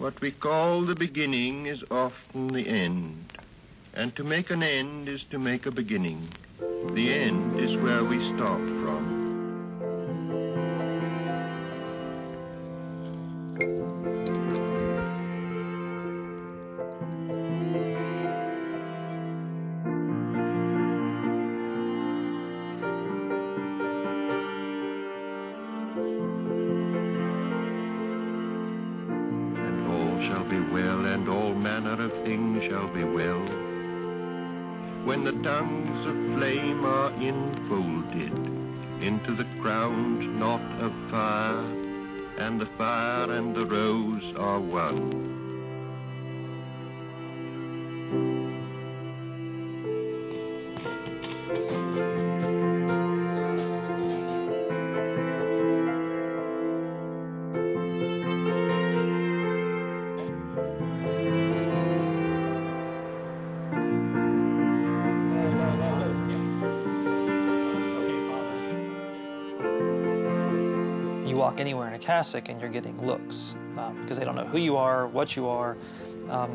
What we call the beginning is often the end. And to make an end is to make a beginning. The end is where we start from. Shall be well, and all manner of things shall be well. When the tongues of flame are enfolded into the crowned knot of fire, and the fire and the rose are one. You walk anywhere in a cassock and you're getting looks because they don't know who you are, what you are,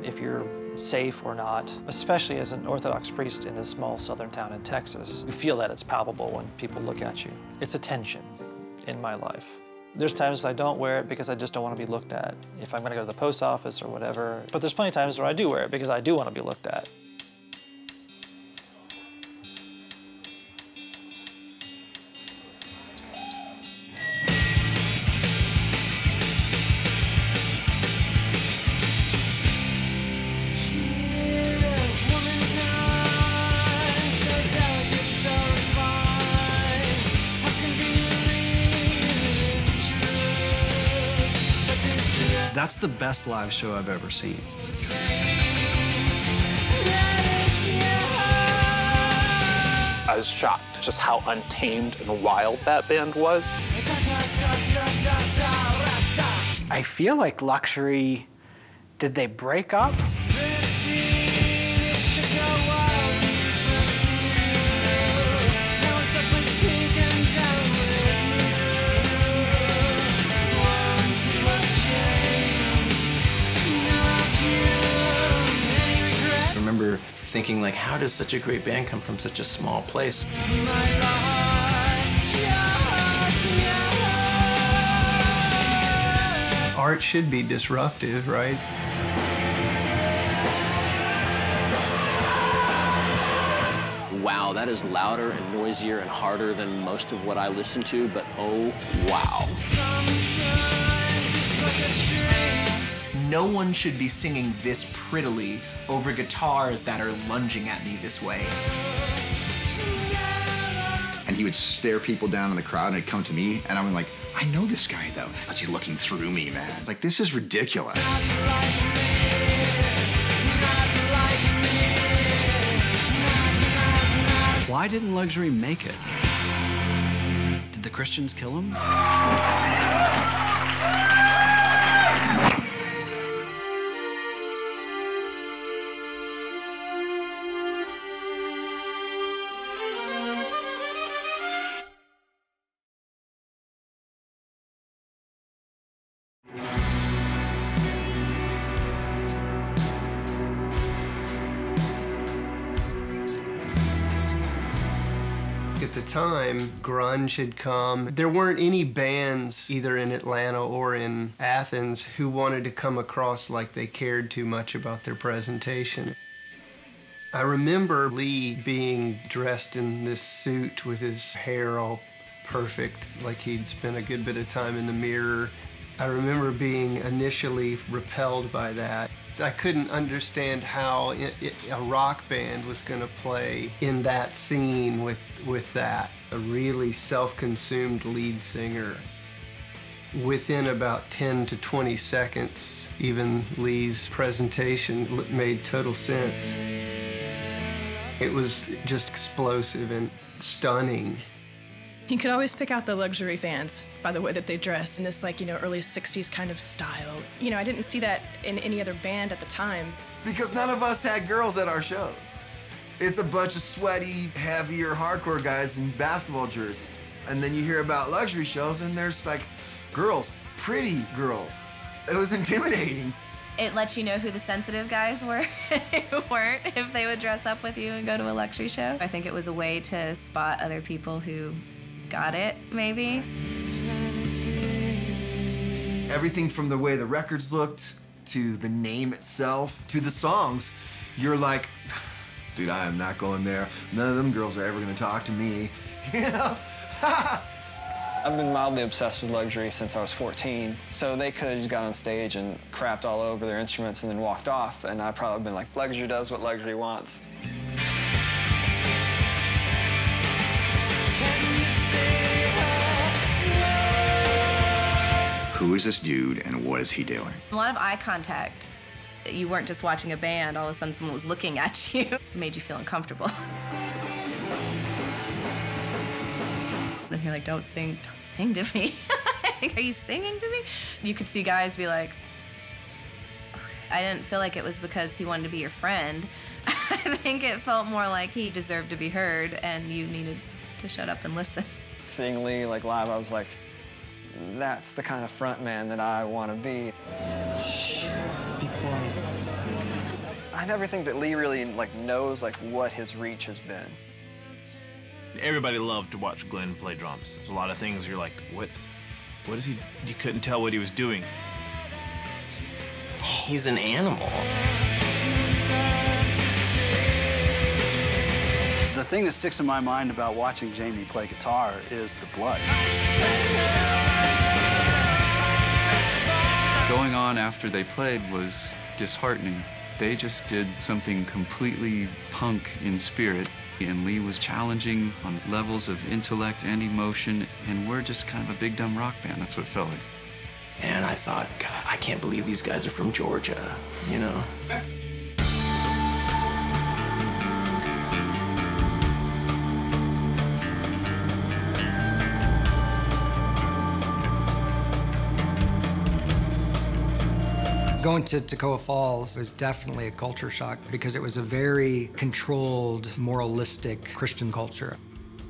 if you're safe or not. Especially as an Orthodox priest in a small southern town in Texas, you feel that it's palpable when people look at you. It's a tension in my life. There's times I don't wear it because I just don't want to be looked at, if I'm going to go to the post office or whatever. But there's plenty of times where I do wear it because I do want to be looked at. That's the best live show I've ever seen. I was shocked just how untamed and wild that band was. I feel like Luxury, did they break up? I remember thinking, like, how does such a great band come from such a small place? Art should be disruptive, right? Wow, that is louder and noisier and harder than most of what I listen to, but oh, wow. No one should be singing this prettily over guitars that are lunging at me this way. And he would stare people down in the crowd and he'd come to me and I'm like, I know this guy though. But he's looking through me, man. It's like, this is ridiculous. Why didn't Luxury make it? Did the Christians kill him? At the time, grunge had come. There weren't any bands, either in Atlanta or in Athens, who wanted to come across like they cared too much about their presentation. I remember Lee being dressed in this suit with his hair all perfect, like he'd spent a good bit of time in the mirror. I remember being initially repelled by that. I couldn't understand how a rock band was going to play in that scene with that. A really self-consumed lead singer. Within about 10 to 20 seconds, even Lee's presentation made total sense. It was just explosive and stunning. You could always pick out the Luxury fans by the way that they dressed in this, like, you know, early 60s kind of style. You know, I didn't see that in any other band at the time. Because none of us had girls at our shows. It's a bunch of sweaty, heavier, hardcore guys in basketball jerseys. And then you hear about Luxury shows and there's like girls, pretty girls. It was intimidating. It lets you know who the sensitive guys were and who weren't if they would dress up with you and go to a luxury show. I think it was a way to spot other people who got it, maybe. Everything from the way the records looked, to the name itself, to the songs, you're like, dude, I am not going there. None of them girls are ever gonna talk to me, you know? I've been mildly obsessed with luxury since I was 14, so they could have just got on stage and crapped all over their instruments and then walked off, and I'd probably been like, luxury does what luxury wants. Who is this dude and what is he doing? A lot of eye contact. You weren't just watching a band, all of a sudden someone was looking at you. It made you feel uncomfortable. And you're like, don't sing to me. Are you singing to me? You could see guys be like, okay. I didn't feel like it was because he wanted to be your friend. I think it felt more like he deserved to be heard and you needed to shut up and listen. Seeing Lee like live, I was like, that's the kind of front man that I want to be. Shh, be quiet. I never think that Lee really like knows like what his reach has been. Everybody loved to watch Glenn play drums. There's a lot of things you're like, what is he? You couldn't tell what he was doing. He's an animal. The thing that sticks in my mind about watching Jamey play guitar is the blood. Going on after they played was disheartening. They just did something completely punk in spirit, and Lee was challenging on levels of intellect and emotion, and we're just kind of a big dumb rock band. That's what it felt like. And I thought, God, I can't believe these guys are from Georgia, you know? Going to Toccoa Falls was definitely a culture shock because it was a very controlled, moralistic Christian culture.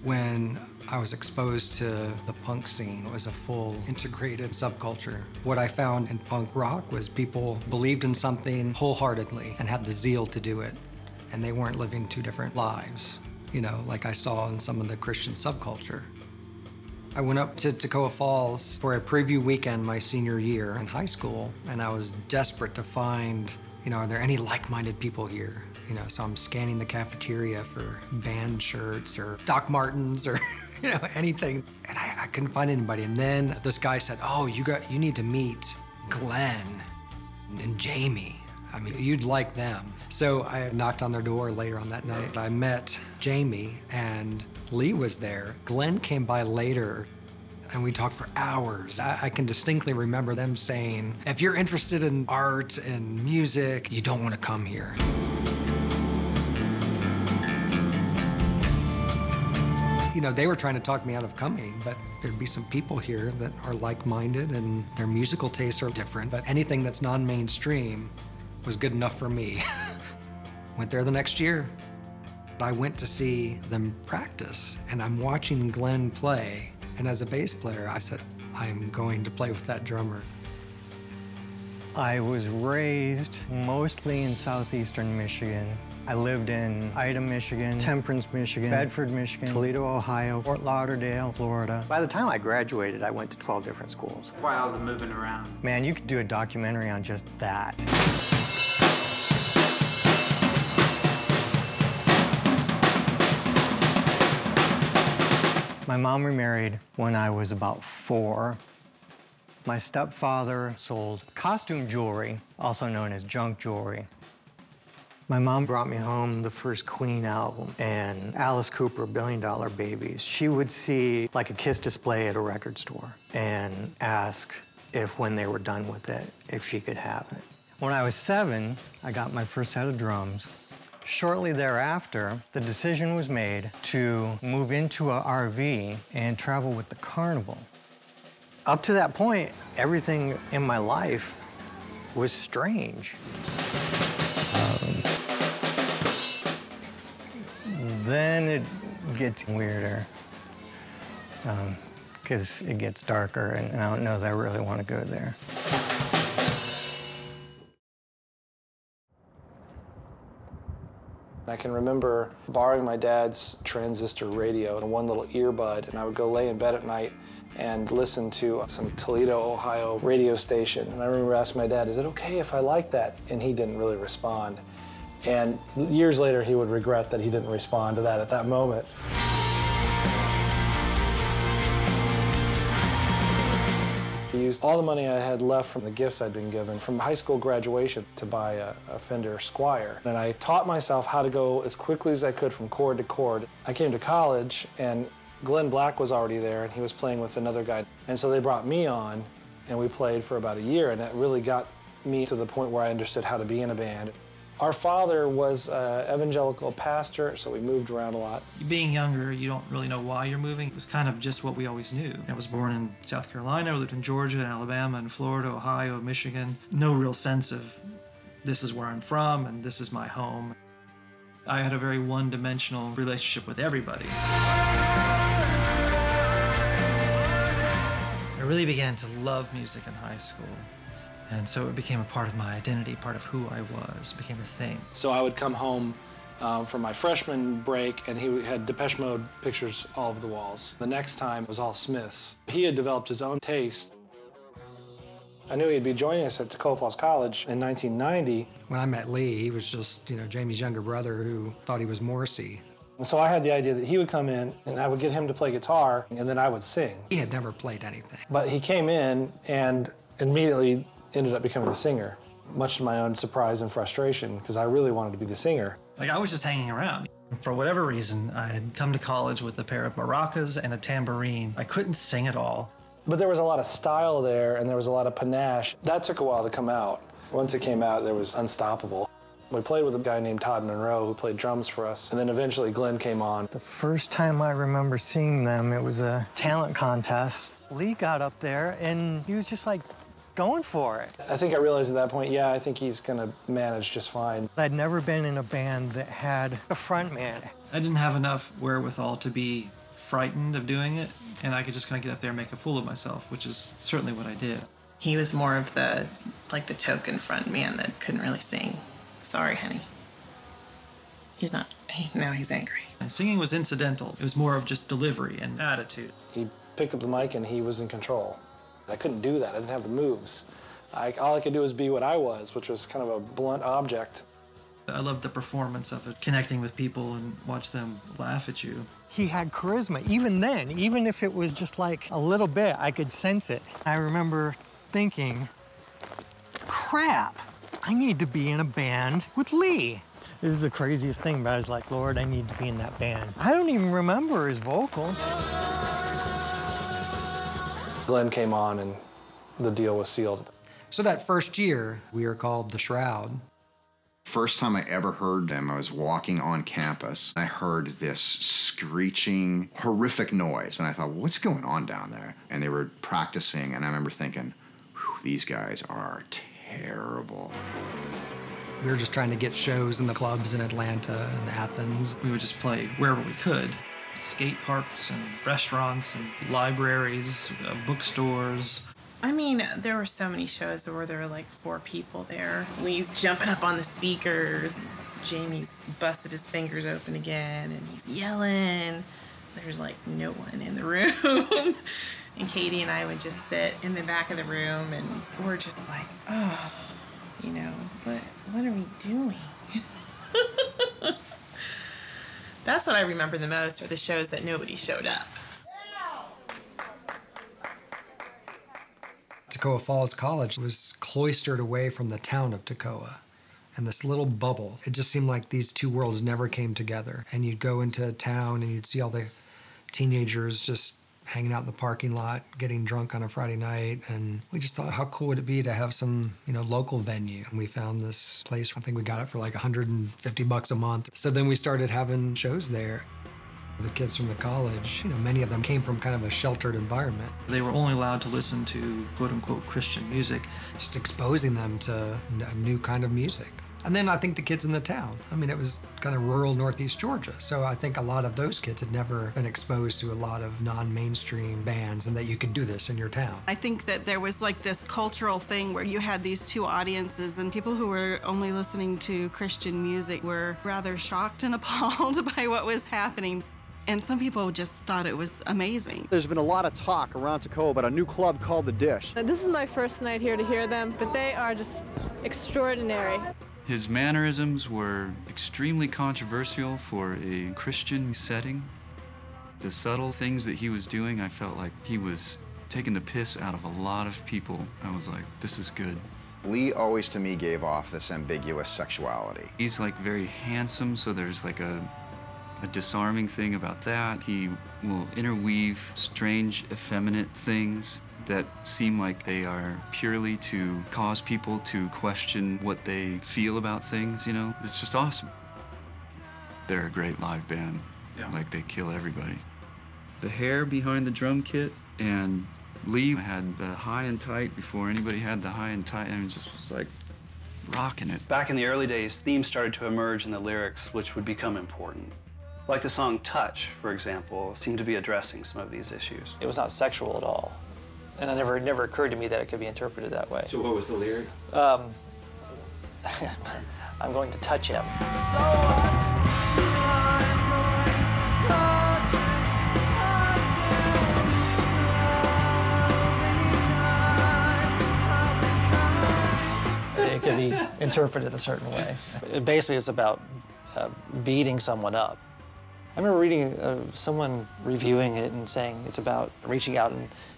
When I was exposed to the punk scene, it was a full integrated subculture. What I found in punk rock was people believed in something wholeheartedly and had the zeal to do it, and they weren't living two different lives, you know, like I saw in some of the Christian subculture. I went up to Toccoa Falls for a preview weekend my senior year in high school, and I was desperate to find, you know, are there any like-minded people here? You know, so I'm scanning the cafeteria for band shirts or Doc Martens or, you know, anything. And I couldn't find anybody. And then this guy said, oh, you need to meet Glenn and Jamey. I mean, you'd like them. So I knocked on their door later on that night. I met Jamey, and Lee was there. Glenn came by later, and we talked for hours. I can distinctly remember them saying, if you're interested in art and music, you don't want to come here. You know, they were trying to talk me out of coming, but there'd be some people here that are like-minded and their musical tastes are different, but anything that's non-mainstream was good enough for me. Went there the next year. I went to see them practice, and I'm watching Glenn play, and as a bass player, I said, I'm going to play with that drummer. I was raised mostly in southeastern Michigan. I lived in Ida, Michigan, Temperance, Michigan, Bedford, Michigan, Toledo, Ohio, Fort Lauderdale, Florida. By the time I graduated, I went to 12 different schools. While I was moving around. Man, you could do a documentary on just that. My mom remarried when I was about 4. My stepfather sold costume jewelry, also known as junk jewelry. My mom brought me home the first Queen album and Alice Cooper, $1 Billion Babies. She would see like a Kiss display at a record store and ask if when they were done with it, if she could have it. When I was 7, I got my first set of drums. Shortly thereafter, the decision was made to move into an RV and travel with the carnival. Up to that point, everything in my life was strange. Then it gets weirder because it gets darker, and I don't know that I really want to go there. I can remember borrowing my dad's transistor radio and one little earbud, and I would go lay in bed at night and listen to some Toledo, Ohio radio station. And I remember asking my dad, is it okay if I like that? And he didn't really respond. And years later, he would regret that he didn't respond to that at that moment. I used all the money I had left from the gifts I'd been given from high school graduation to buy a Fender Squier. And I taught myself how to go as quickly as I could from chord to chord. I came to college, and Glenn Black was already there, and he was playing with another guy. And so they brought me on, and we played for about a year, and that really got me to the point where I understood how to be in a band. Our father was an evangelical pastor, so we moved around a lot. Being younger, you don't really know why you're moving. It was kind of just what we always knew. I was born in South Carolina, I lived in Georgia, and Alabama, and Florida, Ohio, Michigan. No real sense of this is where I'm from, and this is my home. I had a very one-dimensional relationship with everybody. I really began to love music in high school. And so it became a part of my identity, part of who I was, became a thing. So I would come home from my freshman break, and he had Depeche Mode pictures all over the walls. The next time it was all Smiths. He had developed his own taste. I knew he'd be joining us at Toccoa Falls College in 1990. When I met Lee, he was just, Jamey's younger brother who thought he was Morrissey. And so I had the idea that he would come in, and I would get him to play guitar, and then I would sing. He had never played anything. But he came in and immediately ended up becoming the singer, much to my own surprise and frustration, because I really wanted to be the singer. Like, I was just hanging around. For whatever reason, I had come to college with a pair of maracas and a tambourine. I couldn't sing at all. But there was a lot of style there, and there was a lot of panache. That took a while to come out. Once it came out, it was unstoppable. We played with a guy named Todd Monroe who played drums for us, and then eventually Glenn came on. The first time I remember seeing them, it was a talent contest. Lee got up there, and he was just like, going for it. I think I realized at that point, yeah, I think he's gonna manage just fine. I'd never been in a band that had a front man. I didn't have enough wherewithal to be frightened of doing it, and I could just kind of get up there and make a fool of myself, which is certainly what I did. He was more of the token front man that couldn't really sing. Sorry, honey. He's not, now he's angry. And singing was incidental. It was more of just delivery and attitude. He picked up the mic and he was in control. I couldn't do that. I didn't have the moves. All I could do was be what I was, which was kind of a blunt object. I loved the performance of it, connecting with people and watch them laugh at you. He had charisma. Even then, even if it was just like a little bit, I could sense it. I remember thinking, crap, I need to be in a band with Lee. This is the craziest thing, but I was like, Lord, I need to be in that band. I don't even remember his vocals. Glenn came on and the deal was sealed. So that first year, we were called The Shroud. First time I ever heard them, I was walking on campus. I heard this screeching, horrific noise, and I thought, what's going on down there? And they were practicing, and I remember thinking, these guys are terrible. We were just trying to get shows in the clubs in Atlanta and Athens. We would just play wherever we could. Skate parks and restaurants and libraries, bookstores. I mean, there were so many shows where there were like 4 people there. Lee's jumping up on the speakers. Jamey's busted his fingers open again, and he's yelling. There's like no one in the room. And Katie and I would just sit in the back of the room, and we're just like, oh, what are we doing? That's what I remember the most, are the shows that nobody showed up. Toccoa Falls College was cloistered away from the town of Toccoa. And this little bubble, it just seemed like these two worlds never came together. And you'd go into town and you'd see all the teenagers just hanging out in the parking lot, getting drunk on a Friday night. And we just thought, how cool would it be to have some, local venue? And we found this place. I think we got it for like $150 a month. So then we started having shows there. The kids from the college, many of them came from kind of a sheltered environment. They were only allowed to listen to quote-unquote Christian music. Just exposing them to a new kind of music. And then I think the kids in the town. I mean, it was kind of rural Northeast Georgia, so I think a lot of those kids had never been exposed to a lot of non-mainstream bands and that you could do this in your town. I think that there was like this cultural thing where you had these two audiences, and people who were only listening to Christian music were rather shocked and appalled by what was happening. And some people just thought it was amazing. There's been a lot of talk around Toccoa about a new club called The Dish. This is my first night here to hear them, but they are just extraordinary. His mannerisms were extremely controversial for a Christian setting. The subtle things that he was doing, I felt like he was taking the piss out of a lot of people. I was like, this is good. Lee always, to me, gave off this ambiguous sexuality. He's like very handsome, so there's like a disarming thing about that. He will interweave strange, effeminate things that seem like they are purely to cause people to question what they feel about things, you know? It's just awesome. They're a great live band. Yeah. Like, they kill everybody. The hair behind the drum kit, and Lee had the high and tight before anybody had the high and tight, and just was like rocking it. Back in the early days, themes started to emerge in the lyrics, which would become important. Like the song Touch, for example, seemed to be addressing some of these issues. It was not sexual at all. And it never occurred to me that it could be interpreted that way. So what was the lyric? I'm going to touch him. It could be interpreted a certain way. Basically, it's about beating someone up. I remember reading someone reviewing it and saying it's about reaching out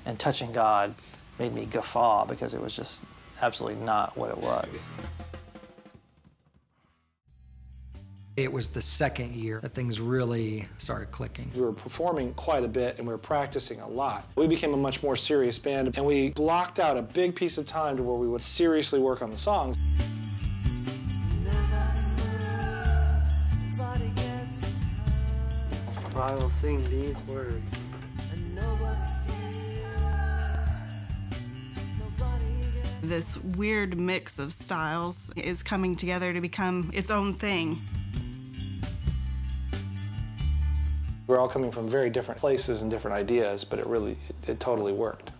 and touching God. Made me guffaw because it was just absolutely not what it was. It was the second year that things really started clicking. We were performing quite a bit and we were practicing a lot. We became a much more serious band, and we blocked out a big piece of time to where we would seriously work on the songs. I will sing these words. This weird mix of styles is coming together to become its own thing. We're all coming from very different places and different ideas, but it totally worked.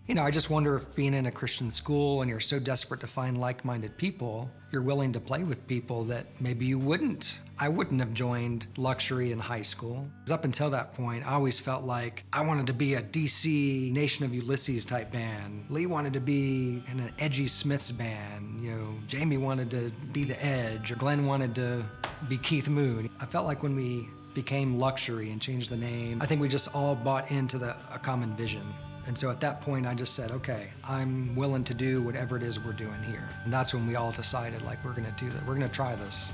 You know, I just wonder if being in a Christian school and you're so desperate to find like-minded people, you're willing to play with people that maybe you wouldn't. I wouldn't have joined Luxury in high school. Up until that point, I always felt like I wanted to be a DC Nation of Ulysses type band. Lee wanted to be in an edgy Smiths band. You know, Jamey wanted to be The Edge, or Glenn wanted to be Keith Moon. I felt like when we became Luxury and changed the name, I think we just all bought into a common vision. And so at that point, I just said, okay, I'm willing to do whatever it is we're doing here. And that's when we all decided, like, we're gonna do that. We're gonna try this.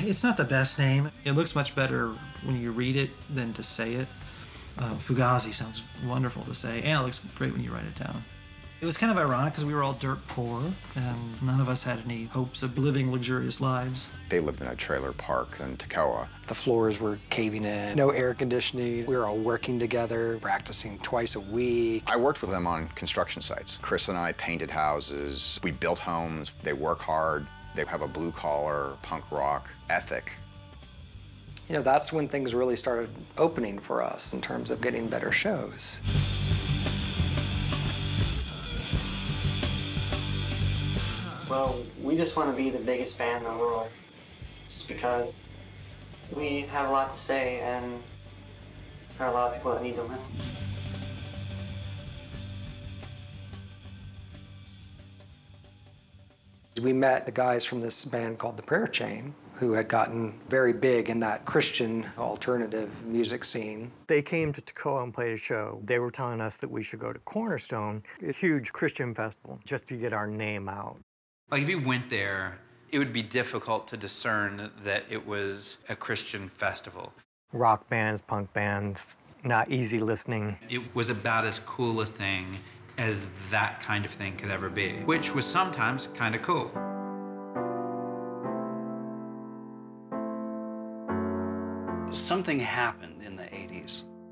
It's not the best name. It looks much better when you read it than to say it. Fugazi sounds wonderful to say, and it looks great when you write it down. It was kind of ironic because we were all dirt poor, and none of us had any hopes of living luxurious lives. They lived in a trailer park in Toccoa. The floors were caving in, no air conditioning. We were all working together, practicing twice a week. I worked with them on construction sites. Chris and I painted houses. We built homes. They work hard. They have a blue-collar punk rock ethic. You know, that's when things really started opening for us in terms of getting better shows. Well, we just want to be the biggest band in the world, just because we have a lot to say and there are a lot of people that need to listen. We met the guys from this band called The Prayer Chain, who had gotten very big in that Christian alternative music scene. They came to Toccoa and played a show. They were telling us that we should go to Cornerstone, a huge Christian festival, just to get our name out. Like, if you went there, it would be difficult to discern that it was a Christian festival. Rock bands, punk bands, not easy listening. It was about as cool a thing as that kind of thing could ever be, which was sometimes kind of cool. Something happened in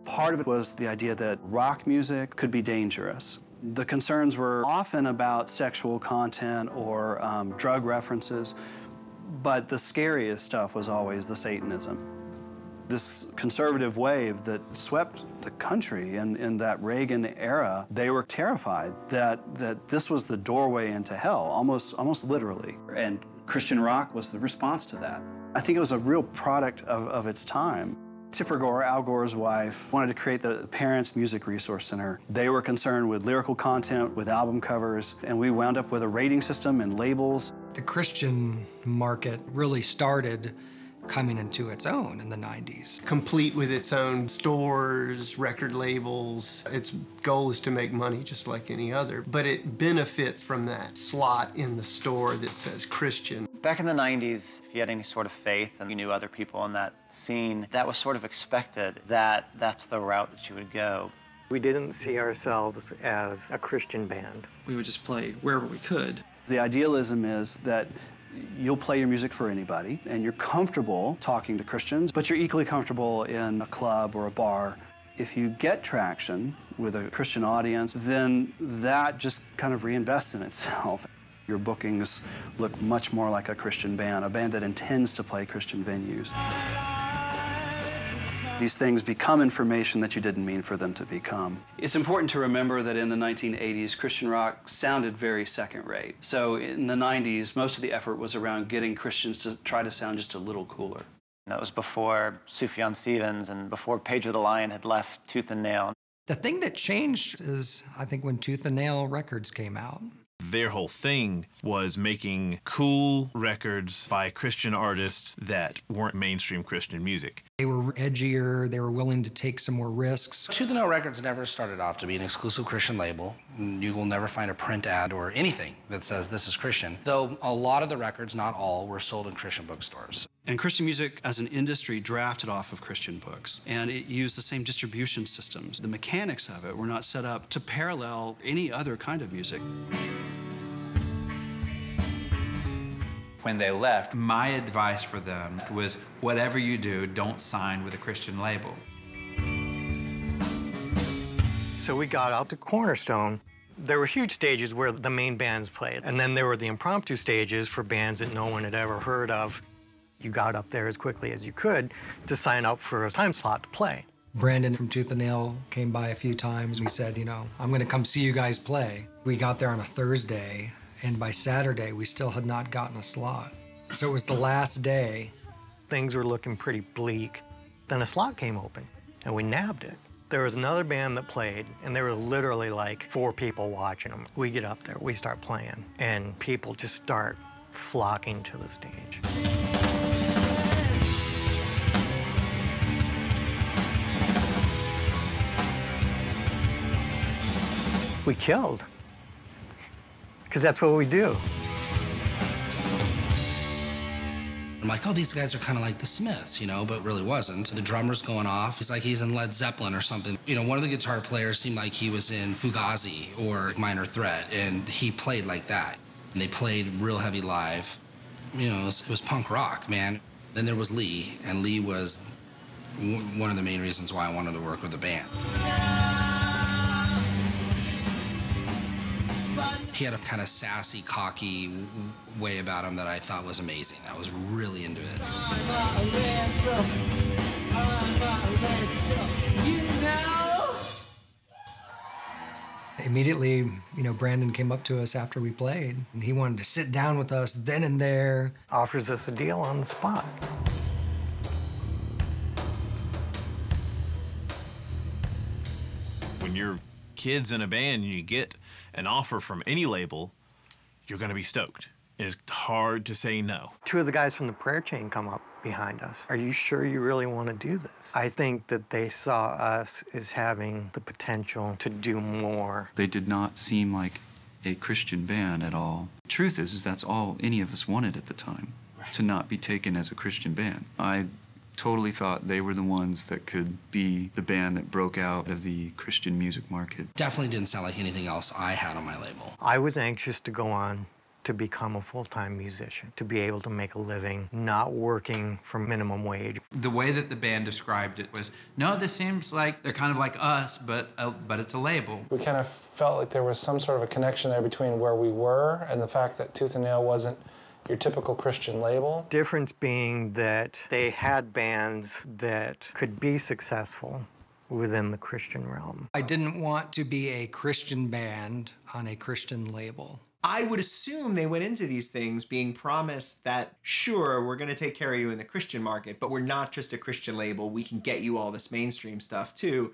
Part of it was the idea that rock music could be dangerous. The concerns were often about sexual content or drug references, but the scariest stuff was always the Satanism. This conservative wave that swept the country in that Reagan era, they were terrified that this was the doorway into hell, almost literally. And Christian rock was the response to that. I think it was a real product of its time. Tipper Gore, Al Gore's wife, wanted to create the Parents Music Resource Center. They were concerned with lyrical content, with album covers, and we wound up with a rating system and labels. The Christian market really started coming into its own in the 90s. Complete with its own stores, record labels. Its goal is to make money just like any other, but it benefits from that slot in the store that says Christian. Back in the 90s, if you had any sort of faith and you knew other people in that scene, that was sort of expected, that that's the route that you would go. We didn't see ourselves as a Christian band. We would just play wherever we could. The idealism is that you'll play your music for anybody, and you're comfortable talking to Christians, but you're equally comfortable in a club or a bar. If you get traction with a Christian audience, then that just kind of reinvests in itself. Your bookings look much more like a Christian band, a band that intends to play Christian venues. These things become information that you didn't mean for them to become. It's important to remember that in the 1980s, Christian rock sounded very second-rate. So in the 90s, most of the effort was around getting Christians to try to sound just a little cooler. That was before Sufjan Stevens and before Pedro the Lion had left Tooth and Nail. The thing that changed is, I think, when Tooth and Nail Records came out. Their whole thing was making cool records by Christian artists that weren't mainstream Christian music. They were edgier, they were willing to take some more risks. Tooth and Nail Records never started off to be an exclusive Christian label. You will never find a print ad or anything that says this is Christian, though a lot of the records, not all, were sold in Christian bookstores. And Christian music as an industry drafted off of Christian books, and it used the same distribution systems. The mechanics of it were not set up to parallel any other kind of music. When they left, my advice for them was, whatever you do, don't sign with a Christian label. So we got out to Cornerstone. There were huge stages where the main bands played, and then there were the impromptu stages for bands that no one had ever heard of. You got up there as quickly as you could to sign up for a time slot to play. Brandon from Tooth and Nail came by a few times. We said, you know, I'm gonna come see you guys play. We got there on a Thursday, and by Saturday, we still had not gotten a slot. So it was the last day. Things were looking pretty bleak. Then a slot came open, and we nabbed it. There was another band that played, and there were literally like 4 people watching them. We get up there, we start playing, and people just start flocking to the stage. We killed, because that's what we do. I'm like, oh, these guys are kind of like the Smiths, you know, but really wasn't. The drummer's going off. It's like he's in Led Zeppelin or something. You know, one of the guitar players seemed like he was in Fugazi or Minor Threat, and he played like that. And they played real heavy live. You know, it was punk rock, man. Then there was Lee, and Lee was one of the main reasons why I wanted to work with the band. He had a kind of sassy, cocky way about him that I thought was amazing. I was really into it. Immediately, you know, Brandon came up to us after we played, and he wanted to sit down with us then and there. Offers us a deal on the spot. When you're kids in a band and you get an offer from any label, you're going to be stoked. It's hard to say no. 2 of the guys from the prayer chain come up behind us. Are you sure you really want to do this? I think that they saw us as having the potential to do more. They did not seem like a Christian band at all. The truth is that's all any of us wanted at the time, to not be taken as a Christian band. I totally thought they were the ones that could be the band that broke out of the Christian music market. Definitely didn't sound like anything else I had on my label. I was anxious to go on to become a full-time musician, to be able to make a living, not working for minimum wage. The way that the band described it was, no, this seems like they're kind of like us, but it's a label. We kind of felt like there was some sort of a connection there between where we were and the fact that Tooth and Nail wasn't your typical Christian label. Difference being that they had bands that could be successful within the Christian realm. I didn't want to be a Christian band on a Christian label. I would assume they went into these things being promised that, sure, we're going to take care of you in the Christian market, but we're not just a Christian label. We can get you all this mainstream stuff, too.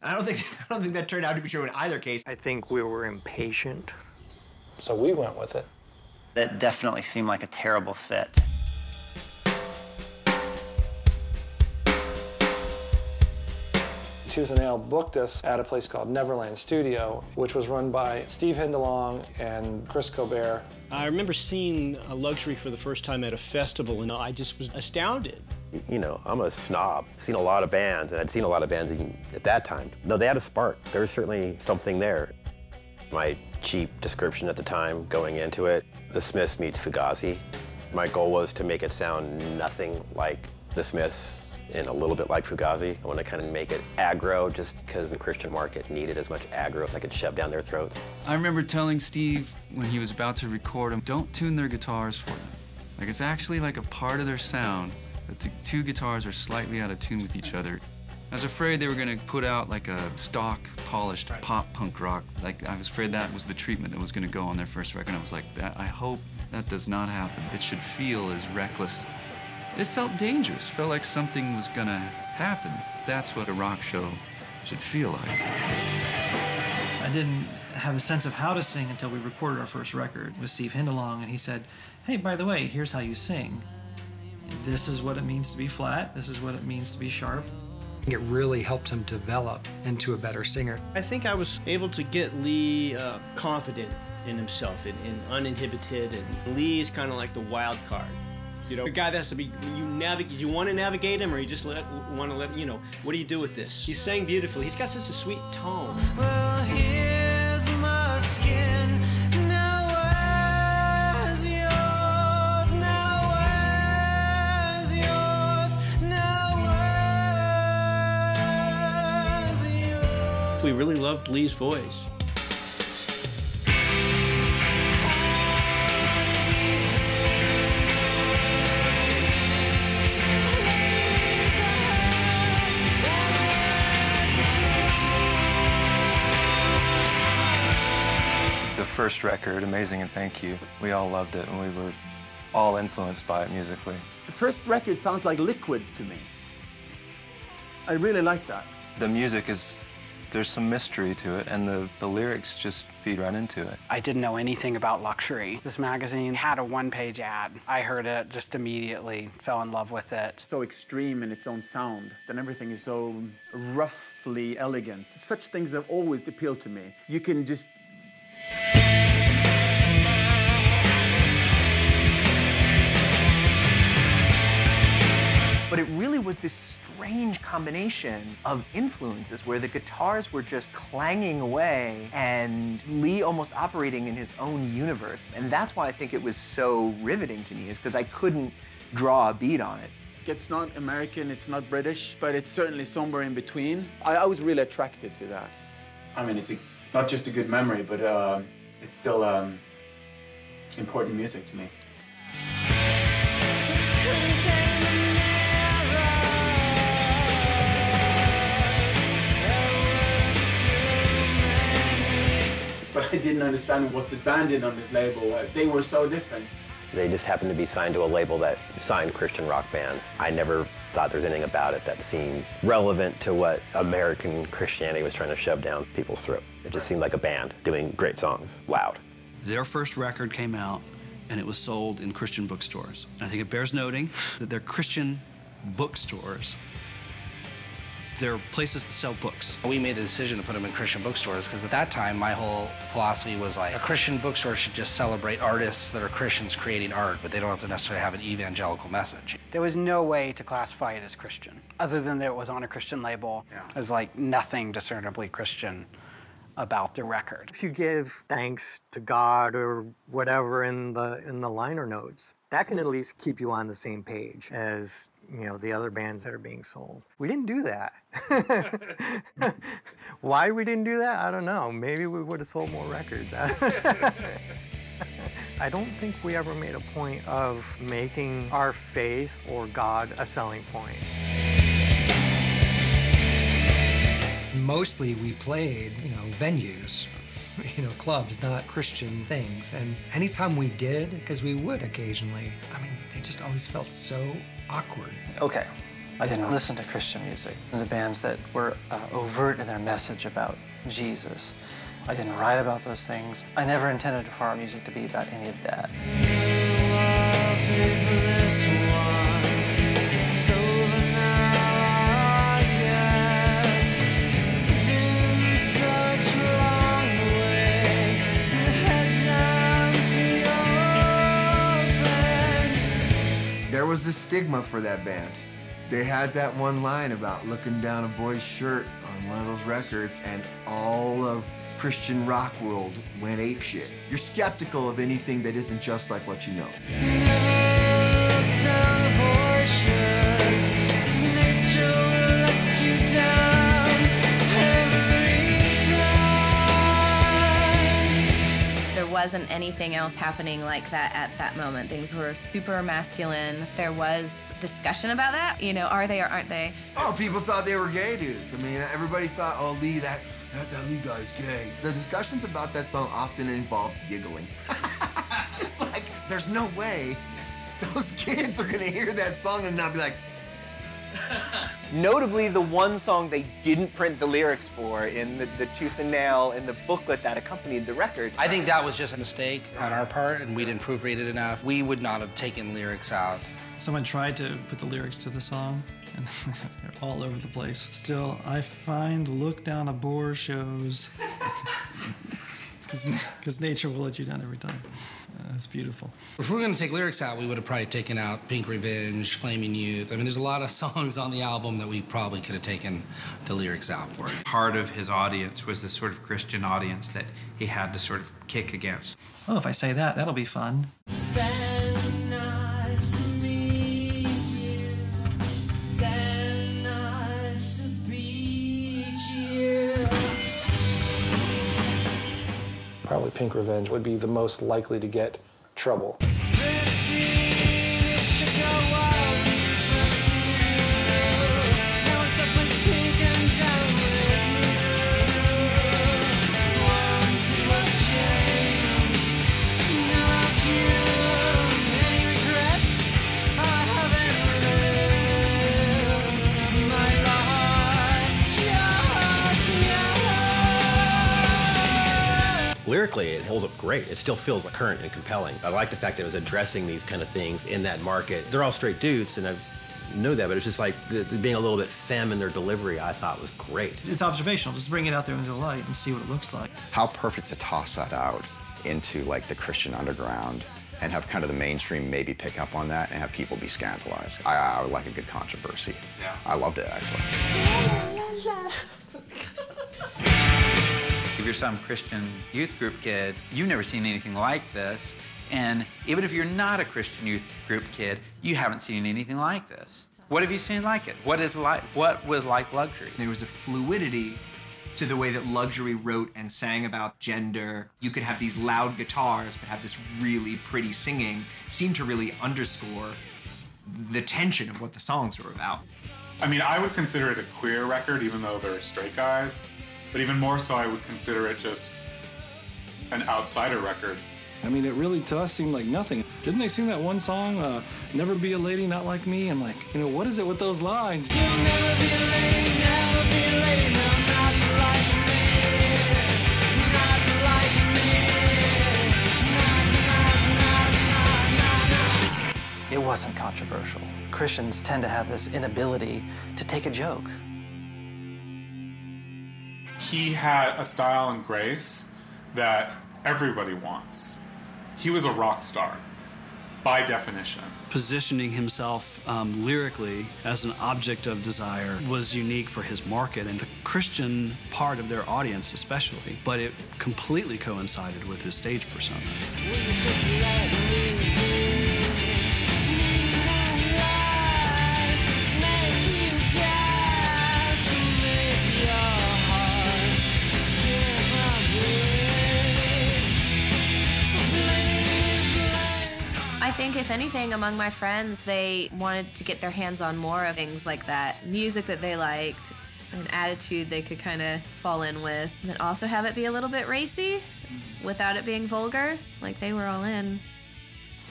I don't think that turned out to be true in either case. I think we were impatient. So we went with it. It definitely seemed like a terrible fit. Tooth and Nail booked us at a place called Neverland Studio, which was run by Steve Hinton and Chris Colbert. I remember seeing Luxury for the first time at a festival, and I just was astounded. You know, I'm a snob. I've seen a lot of bands, and I'd seen a lot of bands even at that time. No, they had a spark. There was certainly something there. My cheap description at the time going into it, the Smiths meets Fugazi. My goal was to make it sound nothing like the Smiths and a little bit like Fugazi. I want to kind of make it aggro just because the Christian market needed as much aggro as I could shove down their throats. I remember telling Steve when he was about to record them, don't tune their guitars for them. Like, it's actually like a part of their sound that the two guitars are slightly out of tune with each other. I was afraid they were going to put out like a stock, polished pop punk rock. Like, I was afraid that was the treatment that was going to go on their first record. I was like, I hope that does not happen. It should feel as reckless. It felt dangerous. It felt like something was going to happen. That's what a rock show should feel like. I didn't have a sense of how to sing until we recorded our first record with Steve Hindelong, and he said, hey, by the way, here's how you sing. This is what it means to be flat. This is what it means to be sharp. It really helped him develop into a better singer. I think I was able to get Lee confident in himself and uninhibited, and Lee is kind of like the wild card. You know, a guy that has to be, you want to navigate him, or you just want to let, you know, what do you do with this? He's sang beautifully. He's got such a sweet tone. Well, here's my skin. Now where's yours? Now where's yours? Now where's yours? We really loved Lee's voice. First record, Amazing and Thank You. We all loved it, and we were all influenced by it musically. The first record sounds like liquid to me. I really like that. The music is, there's some mystery to it, and the lyrics just feed right into it. I didn't know anything about Luxury. This magazine had a one-page ad. I heard it, just immediately fell in love with it. So extreme in its own sound, and everything is so roughly elegant. Such things have always appealed to me. You can just But it really was this strange combination of influences where the guitars were just clanging away and Lee almost operating in his own universe. And that's why I think it was so riveting to me, is because I couldn't draw a beat on it. It's not American, it's not British, but it's certainly somewhere in between. I was really attracted to that. I mean, it's not just a good memory, but it's still important music to me. But I didn't understand what this band did on this label. They were so different. They just happened to be signed to a label that signed Christian rock bands. I never thought there was anything about it that seemed relevant to what American Christianity was trying to shove down people's throat. It just seemed like a band doing great songs, loud. Their first record came out, and it was sold in Christian bookstores. And I think it bears noting that they're Christian bookstores. They're places to sell books. We made the decision to put them in Christian bookstores because at that time, my whole philosophy was like, a Christian bookstore should just celebrate artists that are Christians creating art, but they don't have to necessarily have an evangelical message. There was no way to classify it as Christian, other than that it was on a Christian label. It was like nothing discernibly Christian about the record. If you give thanks to God or whatever in the liner notes, that can at least keep you on the same page as, you know, the other bands that are being sold. We didn't do that. Why we didn't do that, I don't know. Maybe we would have sold more records. I don't think we ever made a point of making our faith or God a selling point. Mostly we played, venues, clubs, not Christian things. And anytime we did, because we would occasionally, they just always felt so awkward. Okay, I didn't listen to Christian music. The bands that were overt in their message about Jesus. I didn't write about those things. I never intended for our music to be about any of that. There was this stigma for that band. They had that one line about looking down a boy's shirt on one of those records, and all of Christian rock world went apeshit. You're skeptical of anything that isn't just like what you know. There wasn't anything else happening like that at that moment. Things were super masculine. There was discussion about that. Are they or aren't they? Oh, people thought they were gay dudes. Everybody thought, oh, Lee, that Lee guy's gay. The discussions about that song often involved giggling. It's like, there's no way those kids are gonna hear that song and not be like, Notably, the one song they didn't print the lyrics for in the tooth and nail in the booklet that accompanied the record. I think that was just a mistake on our part, and we didn't proofread it enough. We would not have taken lyrics out. Someone tried to put the lyrics to the song, and they're all over the place. Still, I find look down a bore shows, because nature will let you down every time. It's beautiful. If we were going to take lyrics out, we would have probably taken out Pink Revenge, Flaming Youth. There's a lot of songs on the album that we probably could have taken the lyrics out for. Part of his audience was the sort of Christian audience that he had to sort of kick against. Oh, if I say that, that'll be fun. Probably Pink Revenge would be the most likely to get trouble. Lyrically, it holds up great. It still feels current and compelling. I like the fact that it was addressing these kind of things in that market. They're all straight dudes, and I know that, but it's just like the being a little bit femme in their delivery, I thought was great. It's observational. Just bring it out there into the light and see what it looks like. How perfect to toss that out into like the Christian underground and have kind of the mainstream maybe pick up on that and have people be scandalized. I would like a good controversy. Yeah. I loved it, actually. If you're some Christian youth group kid, you've never seen anything like this. And even if you're not a Christian youth group kid, you haven't seen anything like this. What have you seen like it? What was like luxury? There was a fluidity to the way that Luxury wrote and sang about gender. You could have these loud guitars, but have this really pretty singing, seemed to really underscore the tension of what the songs were about. I would consider it a queer record, even though they're straight guys. But even more so, I would consider it just an outsider record. It really, to us, seemed like nothing. Didn't they sing that one song, Never Be a Lady, Not Like Me? And what is it with those lines? You'll never be a lady, never be a lady, no, not to like me, not to like me, not. It wasn't controversial. Christians tend to have this inability to take a joke. He had a style and grace that everybody wants. He was a rock star. by definition. Positioning himself lyrically as an object of desire was unique for his market and the Christian part of their audience especially, but it completely coincided with his stage persona. I think if anything, among my friends, they wanted to get their hands on more of things like that. Music that they liked, an attitude they could kind of fall in with, and then also have it be a little bit racy without it being vulgar. Like, they were all in.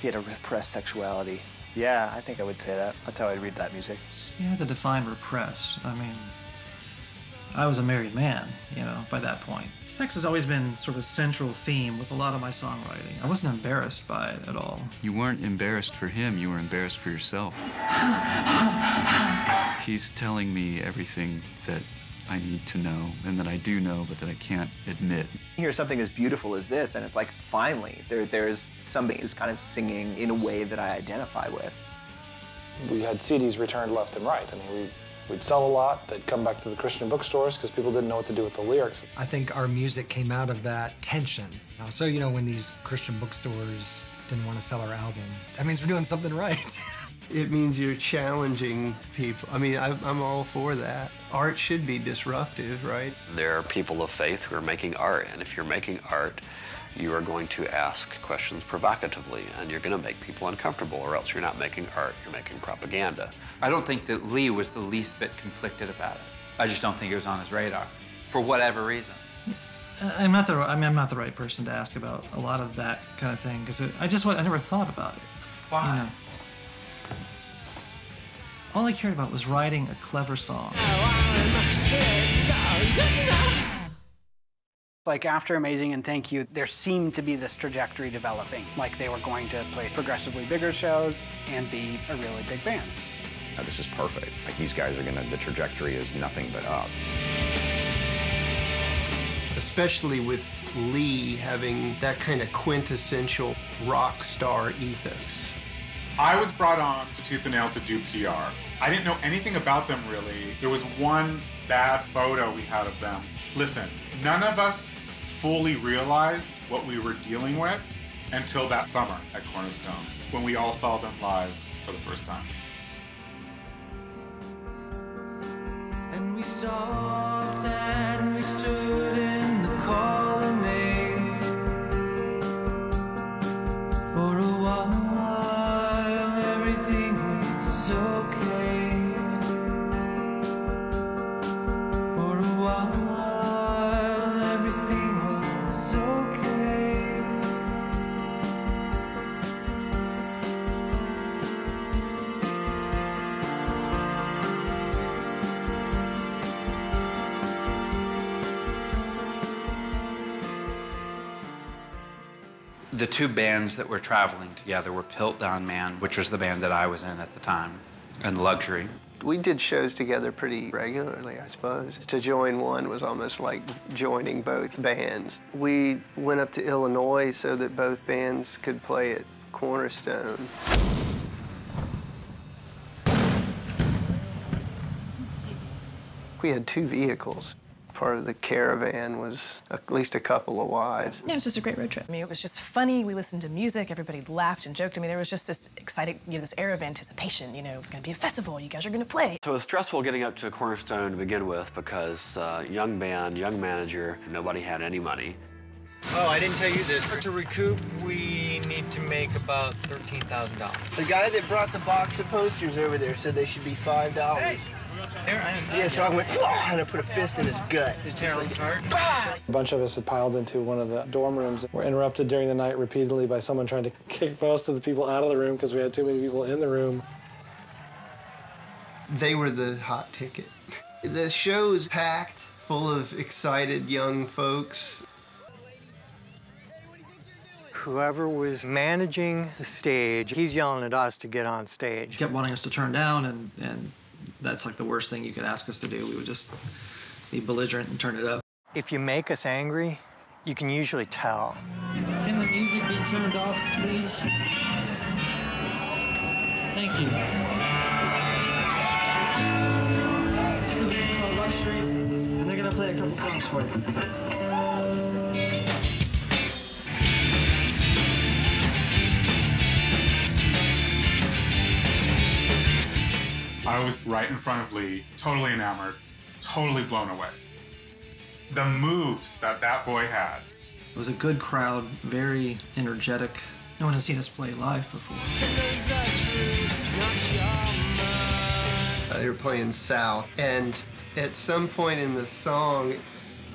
He had a repressed sexuality. Yeah, I think I would say that. That's how I'd read that music. You had to define repressed. I mean, I was a married man, you know, by that point. Sex has always been sort of a central theme with a lot of my songwriting. I wasn't embarrassed by it at all. You weren't embarrassed for him, you were embarrassed for yourself. He's telling me everything that I need to know and that I do know, but that I can't admit. You hear something as beautiful as this, and it's like, finally, there's somebody who's kind of singing in a way that I identify with. We had CDs returned left and right. I mean, we'd sell a lot. They'd come back to the Christian bookstores because people didn't know what to do with the lyrics. I think our music came out of that tension. So, you know, when these Christian bookstores didn't want to sell our album, that means we're doing something right. It means you're challenging people. I mean, I'm all for that. Art should be disruptive, right? There are people of faith who are making art, and if you're making art, you are going to ask questions provocatively, and you're going to make people uncomfortable, or else you're not making art, you're making propaganda. I don't think that Lee was the least bit conflicted about it. I just don't think it was on his radar, for whatever reason. I'm not the right person to ask about a lot of that kind of thing, because I never thought about it. Why? You know? All I cared about was writing a clever song. Like after Amazing and Thank You, there seemed to be this trajectory developing. Like they were going to play progressively bigger shows and be a really big band. This is perfect. Like, these guys are the trajectory is nothing but up. Especially with Lee having that kind of quintessential rock star ethos. I was brought on to Tooth and Nail to do PR. I didn't know anything about them, really. There was one bad photo we had of them. Listen, none of us fully realized what we were dealing with until that summer at Cornerstone, when we all saw them live for the first time. And we stopped and we stood in the colonnade for a while. Everything was okay. For a while, everything was okay. The two bands that were traveling together were Piltdown Man, which was the band that I was in at the time, and Luxury. We did shows together pretty regularly, I suppose. To join one was almost like joining both bands. We went up to Illinois so that both bands could play at Cornerstone. We had 2 vehicles. Part of the caravan was at least a couple of wives. Yeah, it was just a great road trip. I mean, it was just funny. We listened to music. Everybody laughed and joked. I mean, there was just this exciting, this air of anticipation. It was going to be a festival. You guys are going to play. So it was stressful getting up to Cornerstone to begin with because young band, young manager, nobody had any money. Oh, I didn't tell you this. To recoup, we need to make about $13,000. The guy that brought the box of posters over there said they should be $5. Hey. Yeah, so I went, and I put a fist in his gut. A bunch of us had piled into one of the dorm rooms. Were interrupted during the night repeatedly by someone trying to kick most of the people out of the room because we had too many people in the room. They were the hot ticket. The show's packed, full of excited young folks. Whoever was managing the stage, he's yelling at us to get on stage. He kept wanting us to turn down, and that's like the worst thing you could ask us to do. We would just be belligerent and turn it up. If you make us angry, you can usually tell. Can the music be turned off, please? Thank you. This is a band called Luxury, and they're gonna play a couple songs for you. I was right in front of Lee, totally enamored, totally blown away. The moves that boy had. It was a good crowd, very energetic. No one has seen us play live before. They were playing South, and at some point in the song,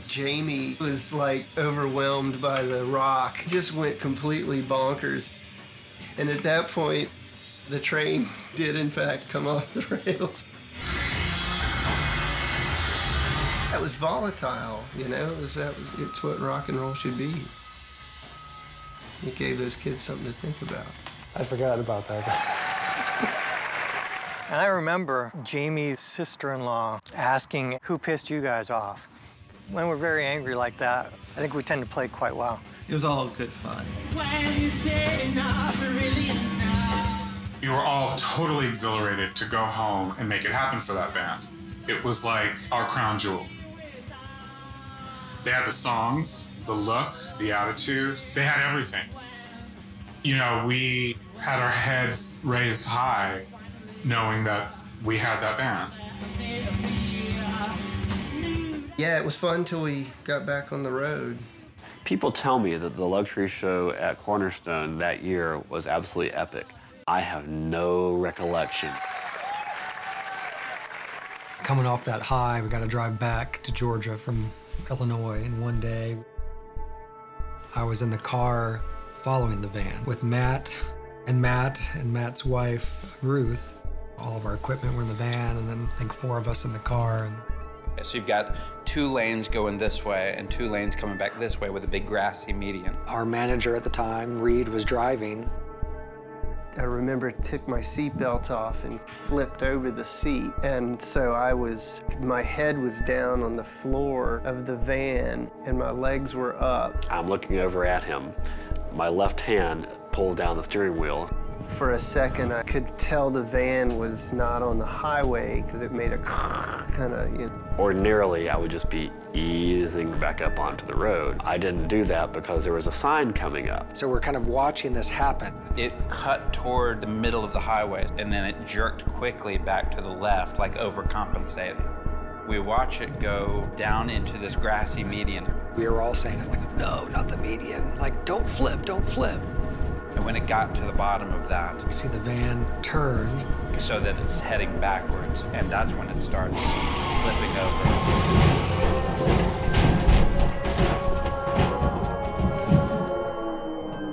Jamey was like overwhelmed by the rock, just went completely bonkers. And at that point, the train did in fact come off the rails. That was volatile, you know, it's what rock and roll should be. It gave those kids something to think about. I forgot about that. And I remember Jamey's sister-in-law asking, who pissed you guys off? When we're very angry like that, I think we tend to play quite well. It was all good fun. You were all totally exhilarated to go home and make it happen for that band. It was like our crown jewel. They had the songs, the look, the attitude. They had everything. You know, we had our heads raised high knowing that we had that band. Yeah, it was fun till we got back on the road. People tell me that the Luxury show at Cornerstone that year was absolutely epic. I have no recollection. Coming off that high, we got to drive back to Georgia from Illinois, and one day I was in the car following the van with Matt and Matt's wife, Ruth. All of our equipment were in the van, and then I think 4 of us in the car. And So you've got 2 lanes going this way and 2 lanes coming back this way with a big grassy median. our manager at the time, Reed, was driving. I remember took my seatbelt off and flipped over the seat. And so my head was down on the floor of the van and my legs were up. I'm looking over at him. My left hand pulled down the steering wheel. For a second, I could tell the van was not on the highway because it made a kind of, you know. Ordinarily, I would just be easing back up onto the road. I didn't do that because there was a sign coming up. So we're kind of watching this happen. It cut toward the middle of the highway, and then it jerked quickly back to the left, like overcompensating. We watch it go down into this grassy median. We were all saying, like, no, not the median. Like, don't flip, don't flip. And when it got to the bottom of that, you see the van turn so that it's heading backwards, and that's when it starts flipping over.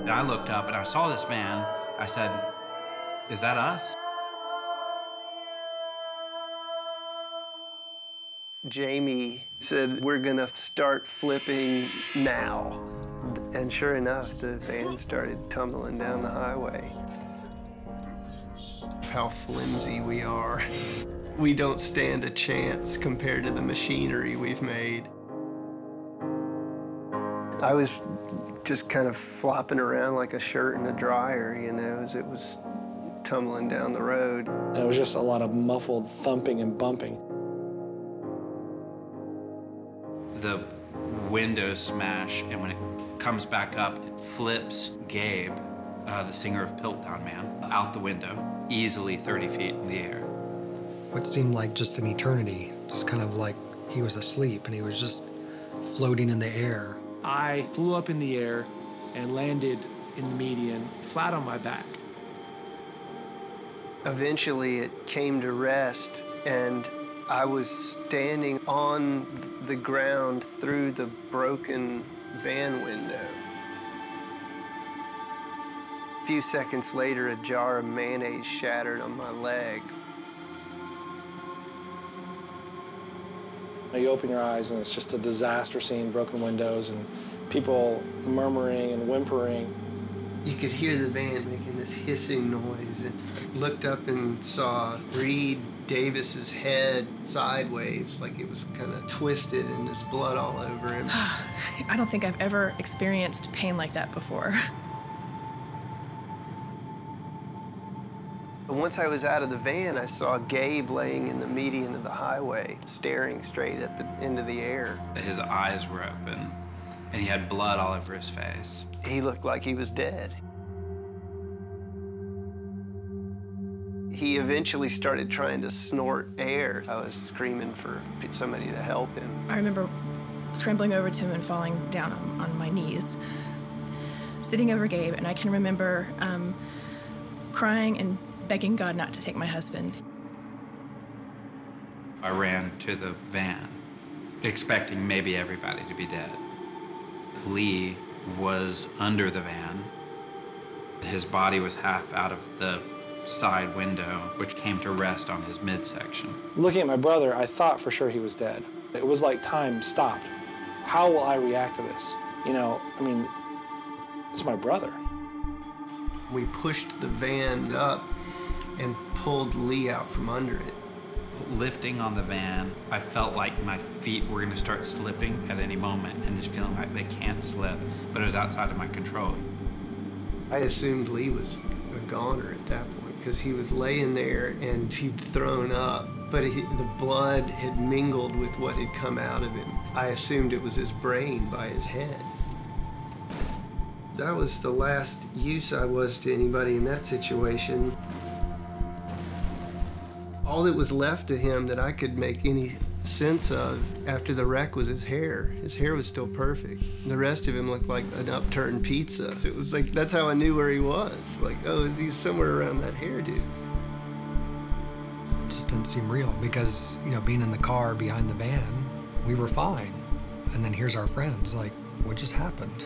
And I looked up and I saw this man. I said, "Is that us?" Jamey said, we're gonna start flipping now. And sure enough, the van started tumbling down the highway. How flimsy we are. We don't stand a chance compared to the machinery we've made. I was just kind of flopping around like a shirt in a dryer, you know, as it was tumbling down the road. And it was just a lot of muffled thumping and bumping. The windows smash, and when it comes back up, it flips Gabe, the singer of Piltdown Man, out the window, easily 30 feet in the air. What seemed like just an eternity, just kind of like he was asleep and he was just floating in the air. I flew up in the air and landed in the median, flat on my back. Eventually it came to rest, and I was standing on the ground through the broken van window. A few seconds later, a jar of mayonnaise shattered on my leg. You open your eyes and it's just a disaster scene, broken windows and people murmuring and whimpering. You could hear the van making this hissing noise, and I looked up and saw Reed Davis's head sideways, like it was kind of twisted and there's blood all over him. I don't think I've ever experienced pain like that before. But once I was out of the van, I saw Gabe laying in the median of the highway, staring straight into the air. His eyes were open, and he had blood all over his face. He looked like he was dead. He eventually started trying to snort air. I was screaming for somebody to help him. I remember scrambling over to him and falling down on my knees, sitting over Gabe, and I can remember crying and begging God not to take my husband. I ran to the van, expecting maybe everybody to be dead. Lee was under the van. His body was half out of the side window, which came to rest on his midsection. Looking at my brother, I thought for sure he was dead. It was like time stopped. How will I react to this? You know, I mean, it's my brother. We pushed the van up and pulled Lee out from under it. Lifting on the van, I felt like my feet were going to start slipping at any moment and just feeling like they can't slip, but it was outside of my control. I assumed Lee was a goner at that point because he was laying there and he'd thrown up, but the blood had mingled with what had come out of him. I assumed it was his brain by his head. That was the last use I was to anybody in that situation. All that was left of him that I could make any sense of after the wreck was his hair. His hair was still perfect. The rest of him looked like an upturned pizza. It was like, that's how I knew where he was. Like, oh, is he somewhere around that hairdo? It just didn't seem real because, you know, being in the car behind the van, we were fine. And then here's our friends, like, what just happened?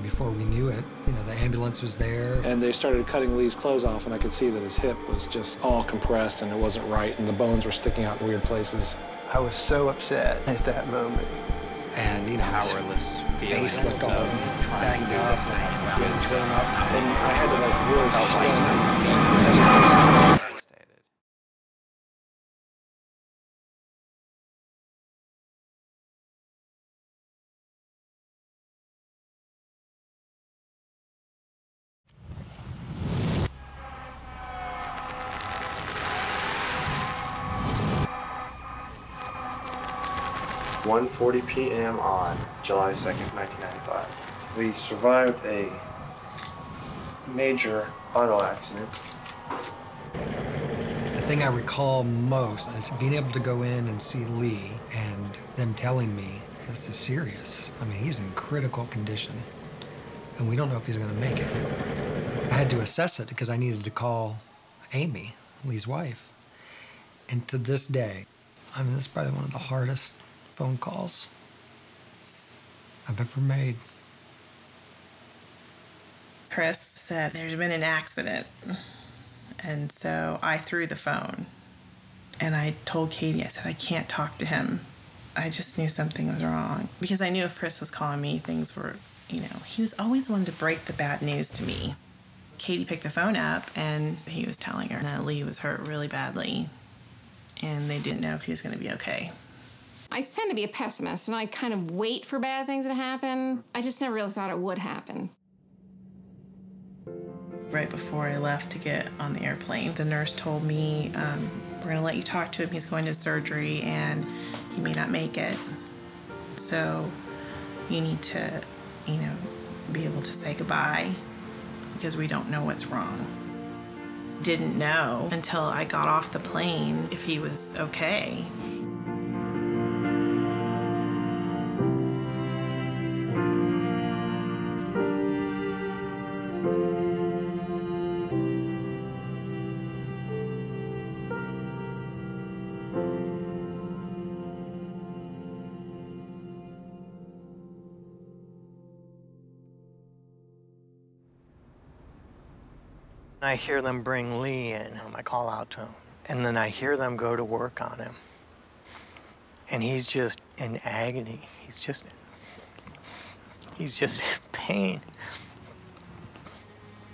Before we knew it, you know, the ambulance was there. And they started cutting Lee's clothes off, and I could see that his hip was just all compressed and it wasn't right, and the bones were sticking out in weird places. I was so upset at that moment. And, you know, powerless face looked all banged up, getting thrown up, and I had to, like, really suspend. 1:40 p.m. on July 2nd, 1995. We survived a major auto accident. The thing I recall most is being able to go in and see Lee and them telling me, this is serious. I mean, he's in critical condition, and we don't know if he's gonna make it. I had to assess it because I needed to call Amy, Lee's wife. And to this day, I mean, this is probably one of the hardest phone calls I've ever made. Chris said there's been an accident, and so I threw the phone, and I told Katie, I said, I can't talk to him. I just knew something was wrong, because I knew if Chris was calling me, things were, you know, he was always one to break the bad news to me. Katie picked the phone up, and he was telling her that Lee was hurt really badly, and they didn't know if he was going to be okay. I tend to be a pessimist, and I kind of wait for bad things to happen. I just never really thought it would happen. Right before I left to get on the airplane, the nurse told me, we're going to let you talk to him. He's going to surgery, and he may not make it. So you need to, you know, be able to say goodbye, because we don't know what's wrong. Didn't know until I got off the plane if he was okay. I hear them bring Lee in, and I call out to him. And then I hear them go to work on him. And he's just in agony. He's just in pain.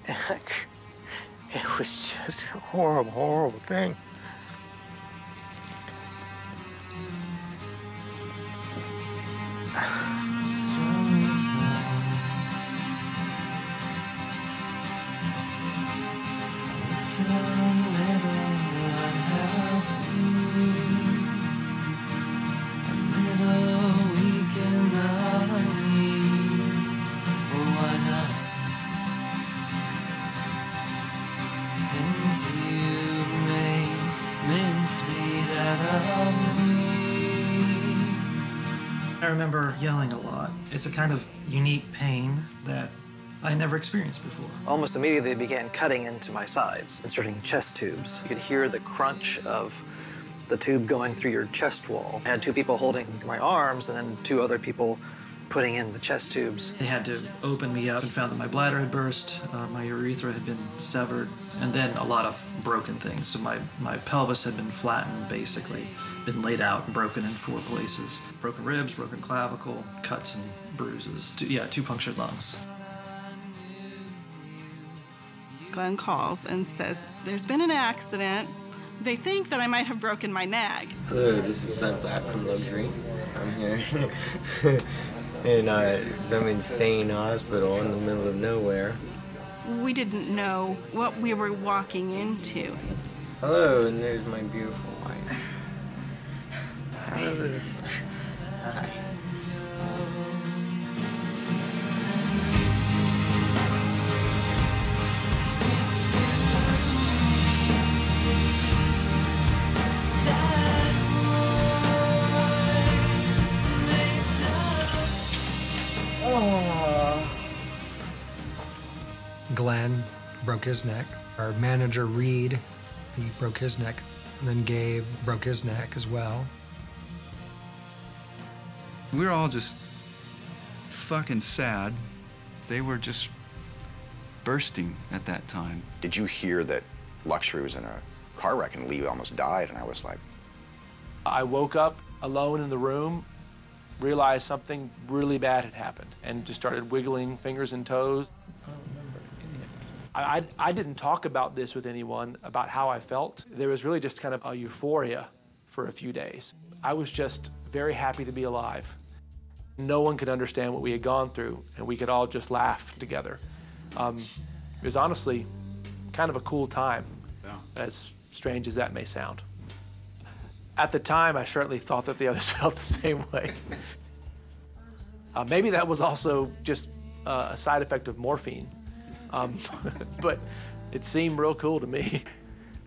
It was just a horrible, horrible thing. a little unhealthy, a little weak in the knees. Well, why not? Since you made mincemeat out of me. I remember yelling a lot. It's a kind of unique pain that I never experienced before. Almost immediately it began cutting into my sides, inserting chest tubes. You could hear the crunch of the tube going through your chest wall. I had two people holding my arms and then two other people putting in the chest tubes. They had to open me up and found that my bladder had burst, my urethra had been severed, and then a lot of broken things. So my pelvis had been flattened, basically, been laid out and broken in 4 places. Broken ribs, broken clavicle, cuts and bruises. Two punctured lungs. Glenn calls and says, there's been an accident. They think that I might have broken my nag. Hello, this is Ben Black from Luxury. I'm here in some insane hospital in the middle of nowhere. We didn't know what we were walking into. Hello, and there's my beautiful wife. Hi. Glenn broke his neck. Our manager, Reed, he broke his neck. And then Gabe broke his neck as well. We were all just fucking sad. They were just bursting at that time. Did you hear that Luxury was in a car wreck and Lee almost died? And I was like... I woke up alone in the room, realized something really bad had happened, and just started wiggling fingers and toes. I didn't talk about this with anyone, about how I felt. There was really just kind of a euphoria for a few days. I was just very happy to be alive. No one could understand what we had gone through, and we could all just laugh together. It was honestly kind of a cool time, as strange as that may sound. At the time, I certainly thought that the others felt the same way. Maybe that was also just a side effect of morphine. But it seemed real cool to me.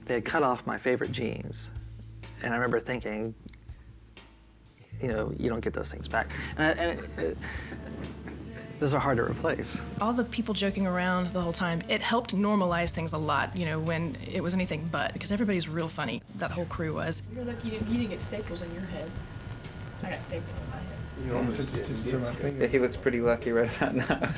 They had cut off my favorite jeans, and I remember thinking, you know, you don't get those things back. Those are hard to replace. All the people joking around the whole time, it helped normalize things a lot, you know, when it was anything but, because everybody's real funny. That whole crew was. You're lucky you didn't get staples in your head. I got staples in my head. You almost just my finger. He looks pretty lucky right about now.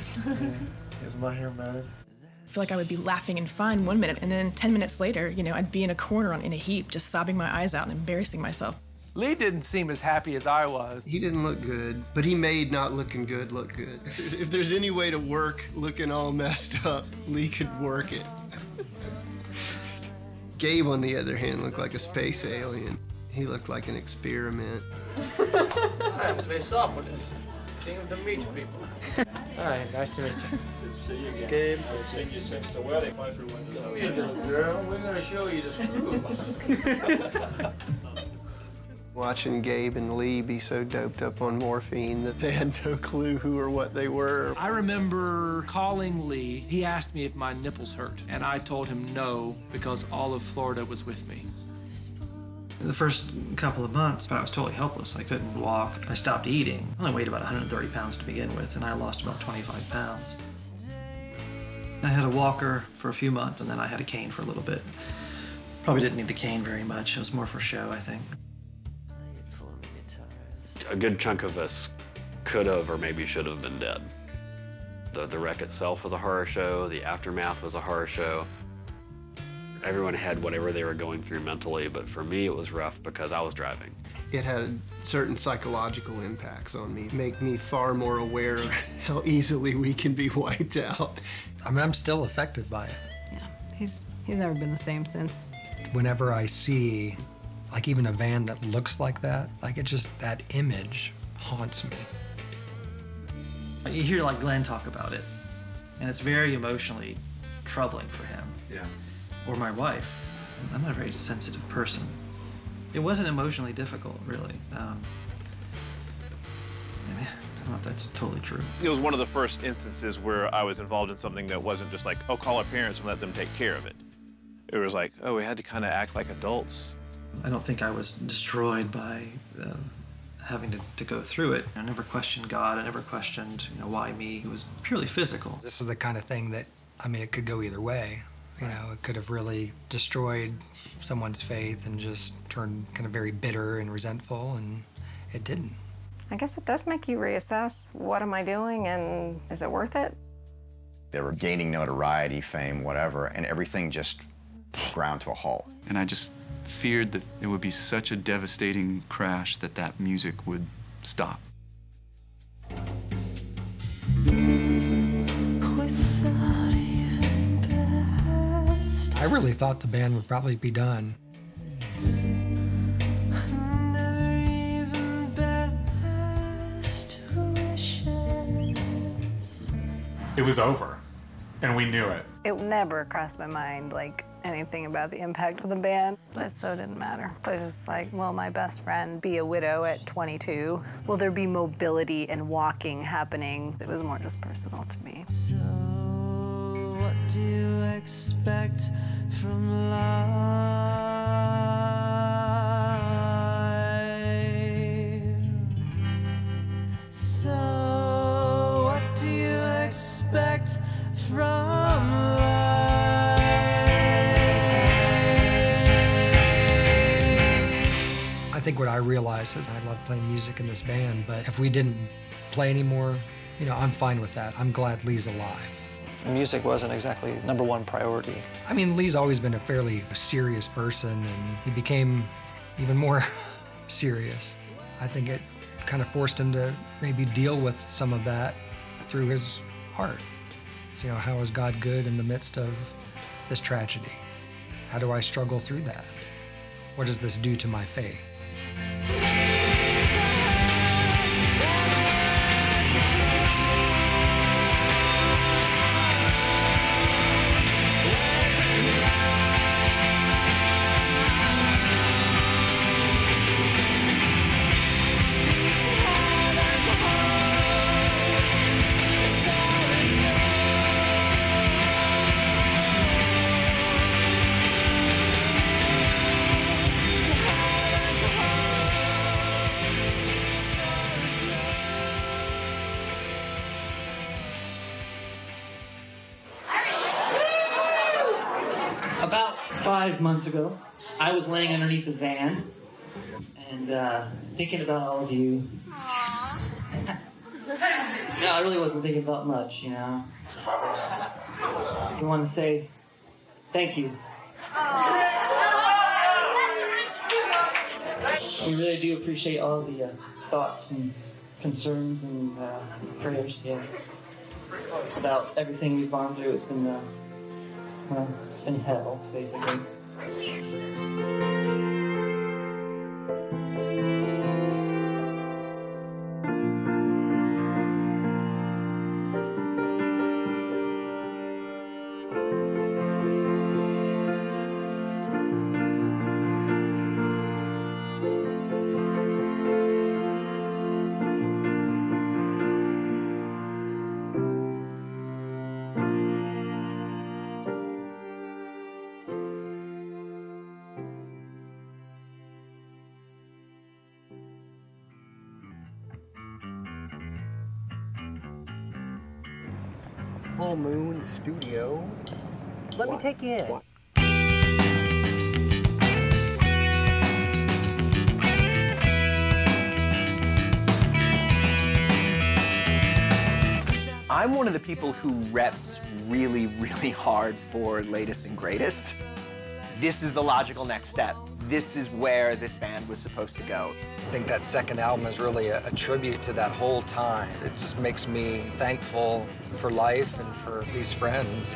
Is my hair matted? I feel like I would be laughing and fine 1 minute, and then 10 minutes later, you know, I'd be in a corner in a heap, just sobbing my eyes out and embarrassing myself. Lee didn't seem as happy as I was. He didn't look good, but he made not looking good look good. If there's any way to work looking all messed up, Lee could work it. Gabe, on the other hand, looked like a space alien. He looked like an experiment. I'm play soft with this. King of the meat people. Hi, nice to meet you. Good to see you again. Gabe. I've seen you since the wedding. Come here, little girl. We're gonna show you the screws. Watching Gabe and Lee be so doped up on morphine that they had no clue who or what they were. I remember calling Lee. He asked me if my nipples hurt, and I told him no, because all of Florida was with me. The first couple of months, I was totally helpless. I couldn't walk. I stopped eating. I only weighed about 130 pounds to begin with, and I lost about 25 pounds. I had a walker for a few months, and then I had a cane for a little bit. Probably didn't need the cane very much. It was more for show, I think. A good chunk of us could have or maybe should have been dead. The wreck itself was a horror show. The aftermath was a horror show. Everyone had whatever they were going through mentally, but for me it was rough because I was driving. It had certain psychological impacts on me, make me far more aware of how easily we can be wiped out. I mean, I'm still affected by it. Yeah, he's never been the same since. Whenever I see, like, even a van that looks like that, like, it just, that image haunts me. You hear, like, Glenn talk about it, and it's very emotionally troubling for him. Yeah. or my wife. I'm not a very sensitive person. It wasn't emotionally difficult, really. I don't know if that's totally true. It was one of the first instances where I was involved in something that wasn't just like, oh, call our parents and let them take care of it. It was like, oh, we had to kind of act like adults. I don't think I was destroyed by having to go through it. I never questioned God. I never questioned, why me. It was purely physical. This is the kind of thing that, it could go either way. It could have really destroyed someone's faith and just turned kind of very bitter and resentful, and it didn't. I guess it does make you reassess, what am I doing and is it worth it? They were gaining notoriety, fame, whatever, and everything just ground to a halt. And I just feared that it would be such a devastating crash that that music would stop. I really thought the band would probably be done. It was over, and we knew it. It never crossed my mind, like, anything about the impact of the band, but so it didn't matter. I was just like, will my best friend be a widow at 22? Will there be mobility and walking happening? It was more just personal to me. So, what do you expect from life? So, what do you expect from life? I think what I realized is I love playing music in this band, but if we didn't play anymore, I'm fine with that. I'm glad Lee's alive. Music wasn't exactly #1 priority. Lee's always been a fairly serious person, and he became even more serious. I think it kind of forced him to maybe deal with some of that through his art. So, how is God good in the midst of this tragedy? How do I struggle through that? What does this do to my faith? About 5 months ago, I was laying underneath a van and thinking about all of you. No, I really wasn't thinking about much, I want to say thank you. We really do appreciate all the thoughts and concerns and prayers, about everything we've gone through. It's been hell, basically. Full Moon Studio. Let me take you in. I'm one of the people who reps really, really hard for latest and greatest. This is the logical next step. This is where this band was supposed to go. I think that second album is really a tribute to that whole time. It just makes me thankful for life and for these friends.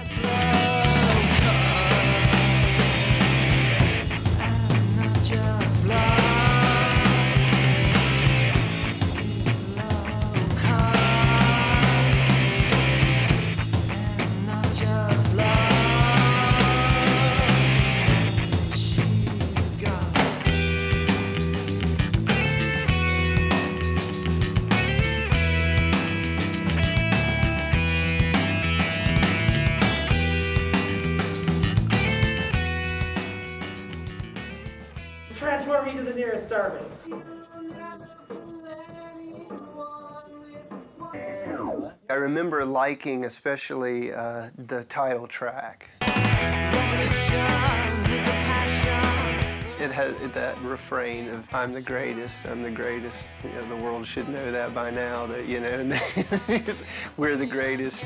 disturbing. I remember liking especially the title track. It has that refrain of "I'm the greatest, I'm the greatest." You know, the world should know that by now. That you know, we're the greatest.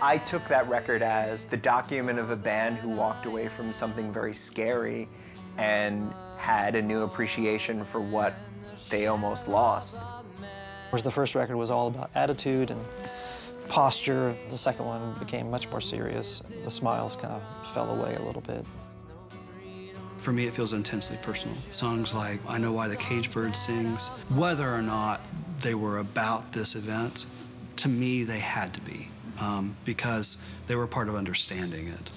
I took that record as the document of a band who walked away from something very scary and had a new appreciation for what they almost lost. Whereas the first record was all about attitude and posture, the second one became much more serious. The smiles kind of fell away a little bit. For me, it feels intensely personal. Songs like I Know Why the Cage Bird Sings, whether or not they were about this event, to me, they had to be. Because they were part of understanding it.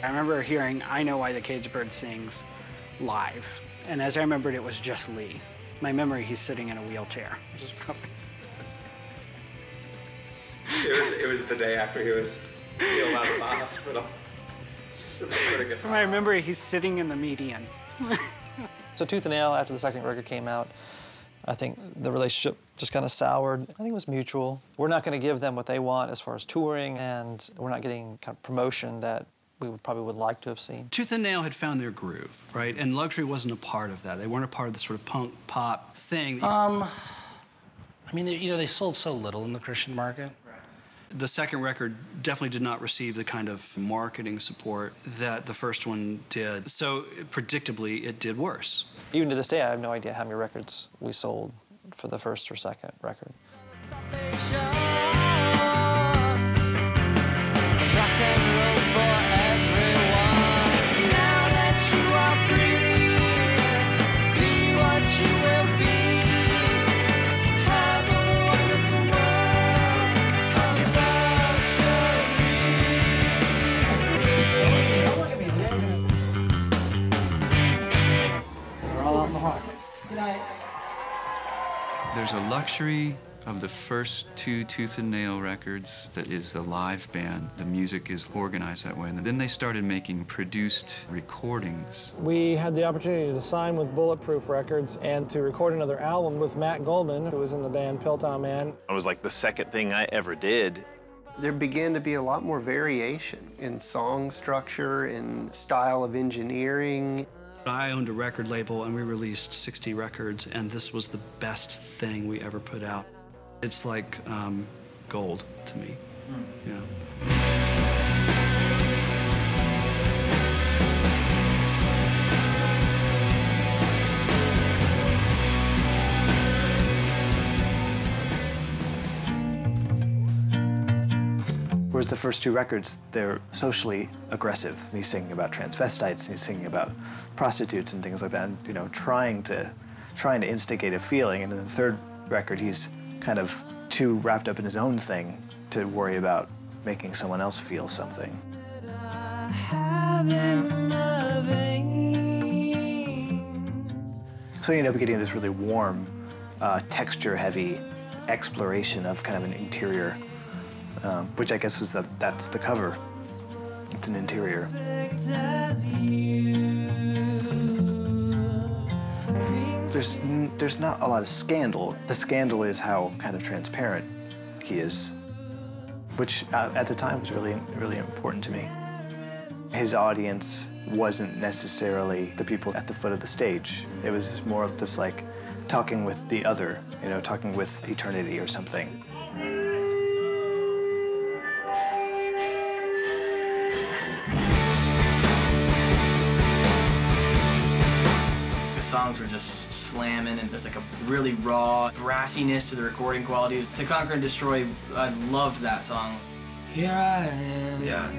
I remember hearing I Know Why the Cage Bird Sings live. And as I remembered, it was just Lee. My memory, he's sitting in a wheelchair, which is probably... It was the day after he was healed out of the hospital. I remember he's sitting in the median. So Tooth and Nail, after the second record came out, I think the relationship just kind of soured. I think it was mutual. We're not going to give them what they want as far as touring, and we're not getting kind of promotion that we probably would like to have seen. Tooth and Nail had found their groove, right? And Luxury wasn't a part of that. They weren't a part of the sort of punk pop thing. I mean, you know, they sold so little in the Christian market. The second record definitely did not receive the kind of marketing support that the first one did. So predictably, it did worse. Even to this day, I have no idea how many records we sold for the first or second record. There's a luxury of the first two Tooth and Nail records that is the live band. The music is organized that way. And then they started making produced recordings. We had the opportunity to sign with Bulletproof Records and to record another album with Matt Goldman, who was in the band Piltdown Man. It was like the second thing I ever did. There began to be a lot more variation in song structure, in style of engineering. I owned a record label, and we released 60 records, and this was the best thing we ever put out. It's like gold to me. Yeah. Whereas the first two records, they're socially aggressive. He's singing about transvestites, and he's singing about prostitutes and things like that, and, you know, trying to instigate a feeling. And in the third record, he's kind of too wrapped up in his own thing to worry about making someone else feel something. So you end up getting this really warm, texture-heavy exploration of kind of an interior, which I guess was that's the cover. It's an interior. There's not a lot of scandal. The scandal is how kind of transparent he is, which at the time was really, really important to me. His audience wasn't necessarily the people at the foot of the stage. It was more of this like talking with the other, you know, talking with eternity or something. Songs were just slamming, and there's like a really raw brassiness to the recording quality. To Conquer and Destroy, I loved that song. Here I am. Yeah.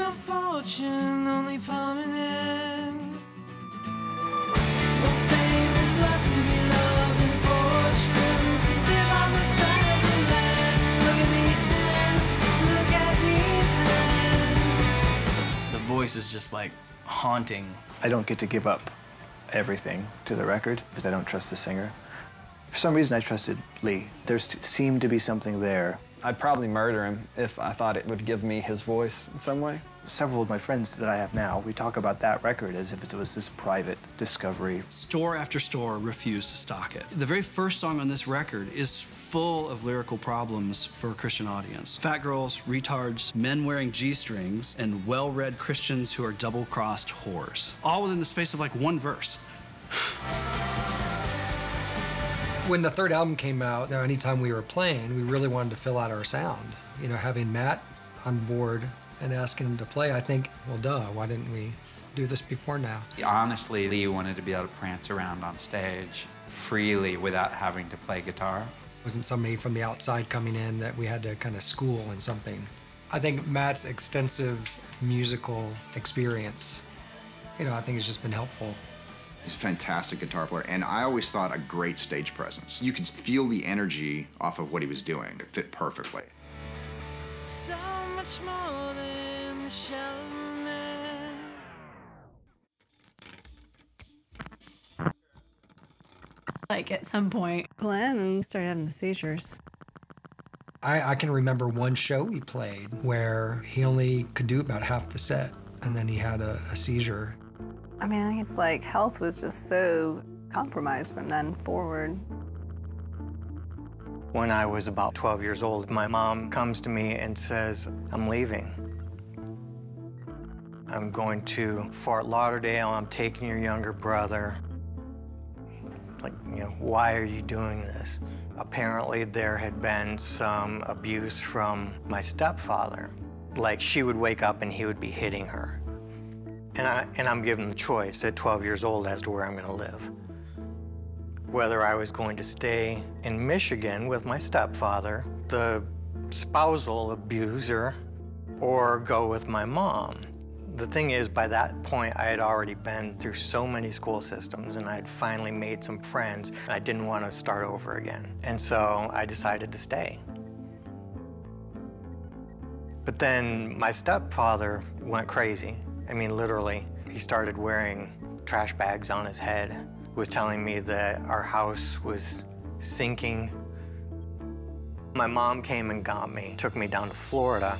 no fortune, only permanent. Well, fame is less to be loved and fortune to live on the family land. Look at these hands, look at these hands. The voice is just like haunting. I don't get to give up everything to the record because I don't trust the singer. For some reason, I trusted Lee. There seemed to be something there. I'd probably murder him if I thought it would give me his voice in some way. Several of my friends that I have now, we talk about that record as if it was this private discovery. Store after store refused to stock it. The very first song on this record is full of lyrical problems for a Christian audience. Fat girls, retards, men wearing G-strings, and well-read Christians who are double-crossed whores. All within the space of like one verse. When the third album came out, anytime we were playing, we really wanted to fill out our sound. You know, having Matt on board and asking him to play, I think, well, duh, why didn't we do this before now? Honestly, Lee wanted to be able to prance around on stage freely without having to play guitar. It wasn't somebody from the outside coming in that we had to kind of school in something. I think Matt's extensive musical experience, you know, I think has just been helpful. He's a fantastic guitar player, and I always thought a great stage presence. You could feel the energy off of what he was doing. It fit perfectly. So much more than the shallow man. Like at some point, Glenn started having the seizures. I can remember one show we played where he only could do about half the set, and then he had a seizure. I mean, he's like, health was just so compromised from then forward. When I was about 12 years old, my mom comes to me and says, I'm leaving. I'm going to Fort Lauderdale. I'm taking your younger brother. Like, you know, why are you doing this? Apparently, there had been some abuse from my stepfather. Like, she would wake up and he would be hitting her. And I'm given the choice at 12 years old as to where I'm going to live. Whether I was going to stay in Michigan with my stepfather, the spousal abuser, or go with my mom. The thing is, by that point, I had already been through so many school systems, and I had finally made some friends, and I didn't want to start over again. And so I decided to stay. But then my stepfather went crazy. I mean, literally, he started wearing trash bags on his head, was telling me that our house was sinking. My mom came and got me, took me down to Florida.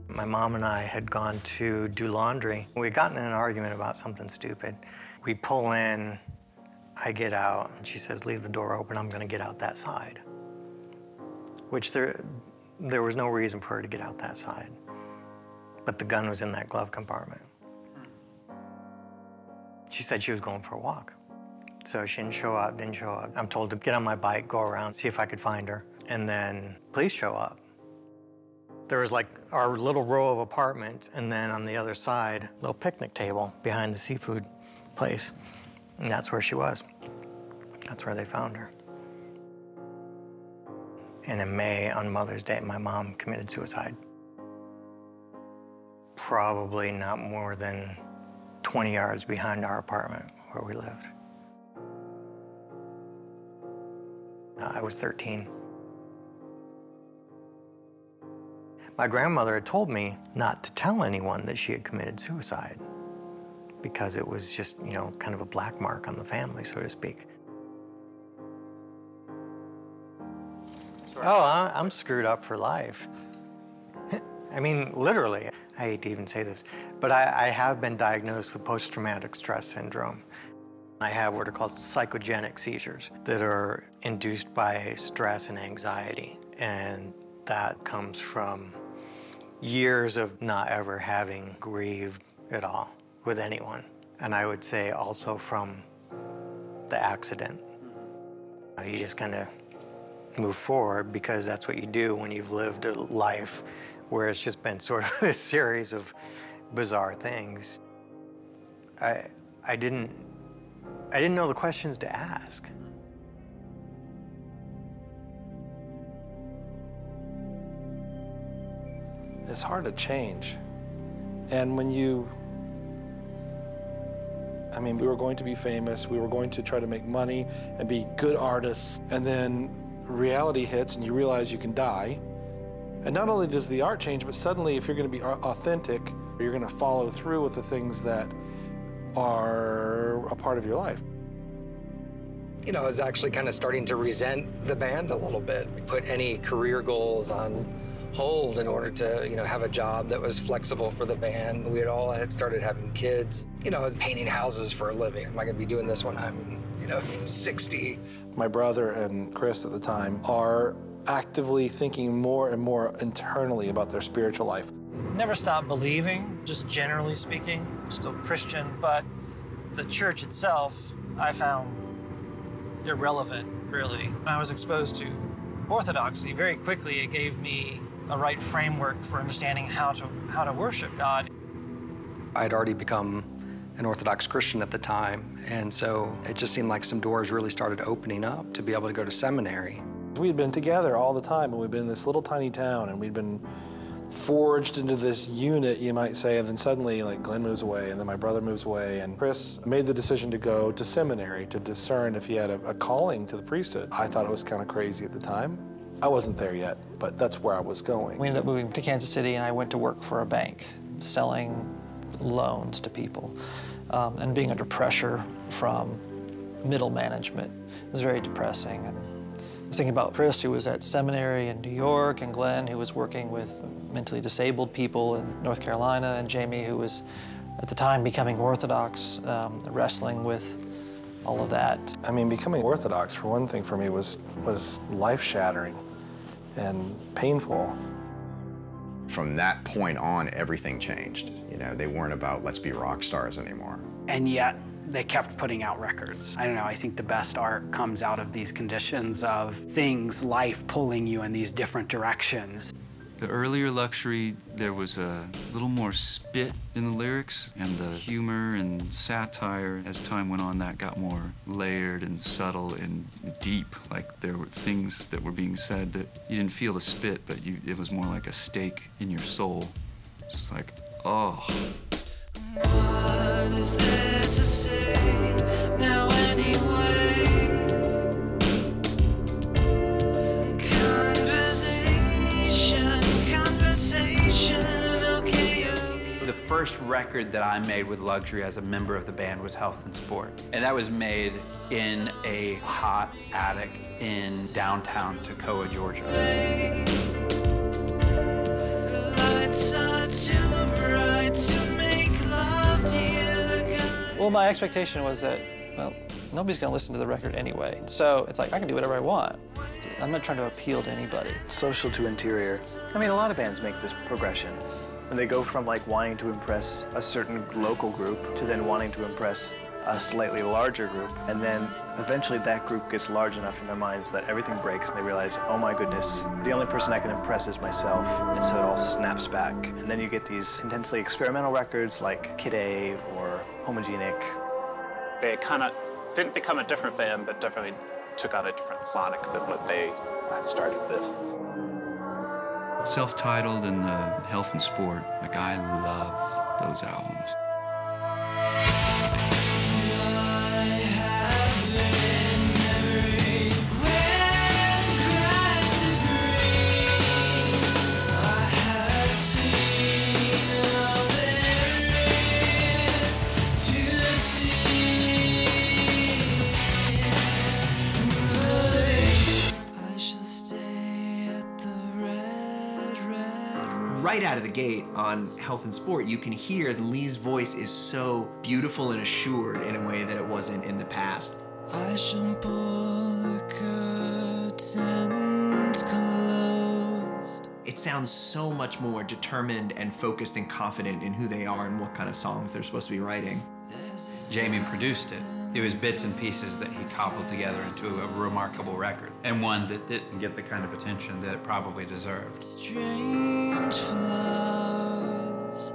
My mom and I had gone to do laundry. We had gotten in an argument about something stupid. We pull in, I get out, and she says, leave the door open, I'm gonna get out that side. Which there was no reason for her to get out that side. But the gun was in that glove compartment. She said she was going for a walk. So she didn't show up. I'm told to get on my bike, go around, see if I could find her. And then police show up. There was like our little row of apartments, and then on the other side, a little picnic table behind the seafood place. And that's where she was. That's where they found her. And in May, on Mother's Day, my mom committed suicide. Probably not more than 20 yards behind our apartment where we lived. I was 13. My grandmother had told me not to tell anyone that she had committed suicide because it was just, you know, kind of a black mark on the family, so to speak. Oh, I'm screwed up for life. I mean, literally. I hate to even say this, but I have been diagnosed with post-traumatic stress syndrome. I have what are called psychogenic seizures that are induced by stress and anxiety, and that comes from years of not ever having grieved at all with anyone. And I would say also from the accident. You just kind of move forward because that's what you do when you've lived a life where it's just been sort of a series of bizarre things. I didn't know the questions to ask. It's hard to change. And when you, I mean, we were going to be famous, we were going to try to make money and be good artists, and then reality hits and you realize you can die. And not only does the art change, but suddenly if you're going to be authentic, you're going to follow through with the things that are a part of your life. You know, I was actually kind of starting to resent the band a little bit. We put any career goals on hold in order to, you know, have a job that was flexible for the band. We had started having kids. You know, I was painting houses for a living. Am I going to be doing this when I'm, you know, 60? My brother and Chris at the time are actively thinking more and more internally about their spiritual life. Never stopped believing, just generally speaking. Still Christian, but the church itself, I found irrelevant, really. When I was exposed to Orthodoxy, very quickly it gave me a right framework for understanding how to worship God. I'd already become an Orthodox Christian at the time, and so it just seemed like some doors really started opening up to be able to go to seminary. We'd been together all the time, and we'd been in this little tiny town, and we'd been forged into this unit, you might say, and then suddenly, like, Glenn moves away, and then my brother moves away, and Chris made the decision to go to seminary to discern if he had a calling to the priesthood. I thought it was kind of crazy at the time. I wasn't there yet, but that's where I was going. We ended up moving to Kansas City, and I went to work for a bank, selling loans to people, and being under pressure from middle management. It was very depressing. And I was thinking about Chris, who was at seminary in New York, and Glenn, who was working with mentally disabled people in North Carolina, and Jamey, who was at the time becoming Orthodox, wrestling with all of that. I mean, becoming Orthodox, for one thing, for me was life-shattering and painful. From that point on, everything changed. You know, they weren't about let's be rock stars anymore. And yet, they kept putting out records. I don't know, I think the best art comes out of these conditions of things, life pulling you in these different directions. The earlier Luxury, there was a little more spit in the lyrics, and the humor and satire, as time went on, that got more layered and subtle and deep. Like, there were things that were being said that you didn't feel the spit, but it was more like a stake in your soul. Just like, oh. What is there to say now anyway? Conversation, okay. The first record that I made with Luxury as a member of the band was Health and Sport. And that was made in a hot attic in downtown Toccoa, Georgia. The lights are too bright to make love to you. Well, my expectation was that, well, nobody's gonna listen to the record anyway. So it's like, I can do whatever I want. I'm not trying to appeal to anybody. Social to interior. I mean, a lot of bands make this progression. And they go from like wanting to impress a certain local group to then wanting to impress a slightly larger group. And then eventually that group gets large enough in their minds that everything breaks and they realize, oh my goodness, the only person I can impress is myself. And so it all snaps back. And then you get these intensely experimental records like Kid A or Homogenic. They kind of didn't become a different band, but definitely took on a different sonic than what they had started with. Self-titled and the Health and Sport, like, I love those albums. Right out of the gate on Health and Sport, you can hear Lee's voice is so beautiful and assured in a way that it wasn't in the past. I shall pull the curtains closed. It sounds so much more determined and focused and confident in who they are and what kind of songs they're supposed to be writing. Jamey produced it. It was bits and pieces that he cobbled together into a remarkable record, and one that didn't get the kind of attention that it probably deserved. Strange flowers.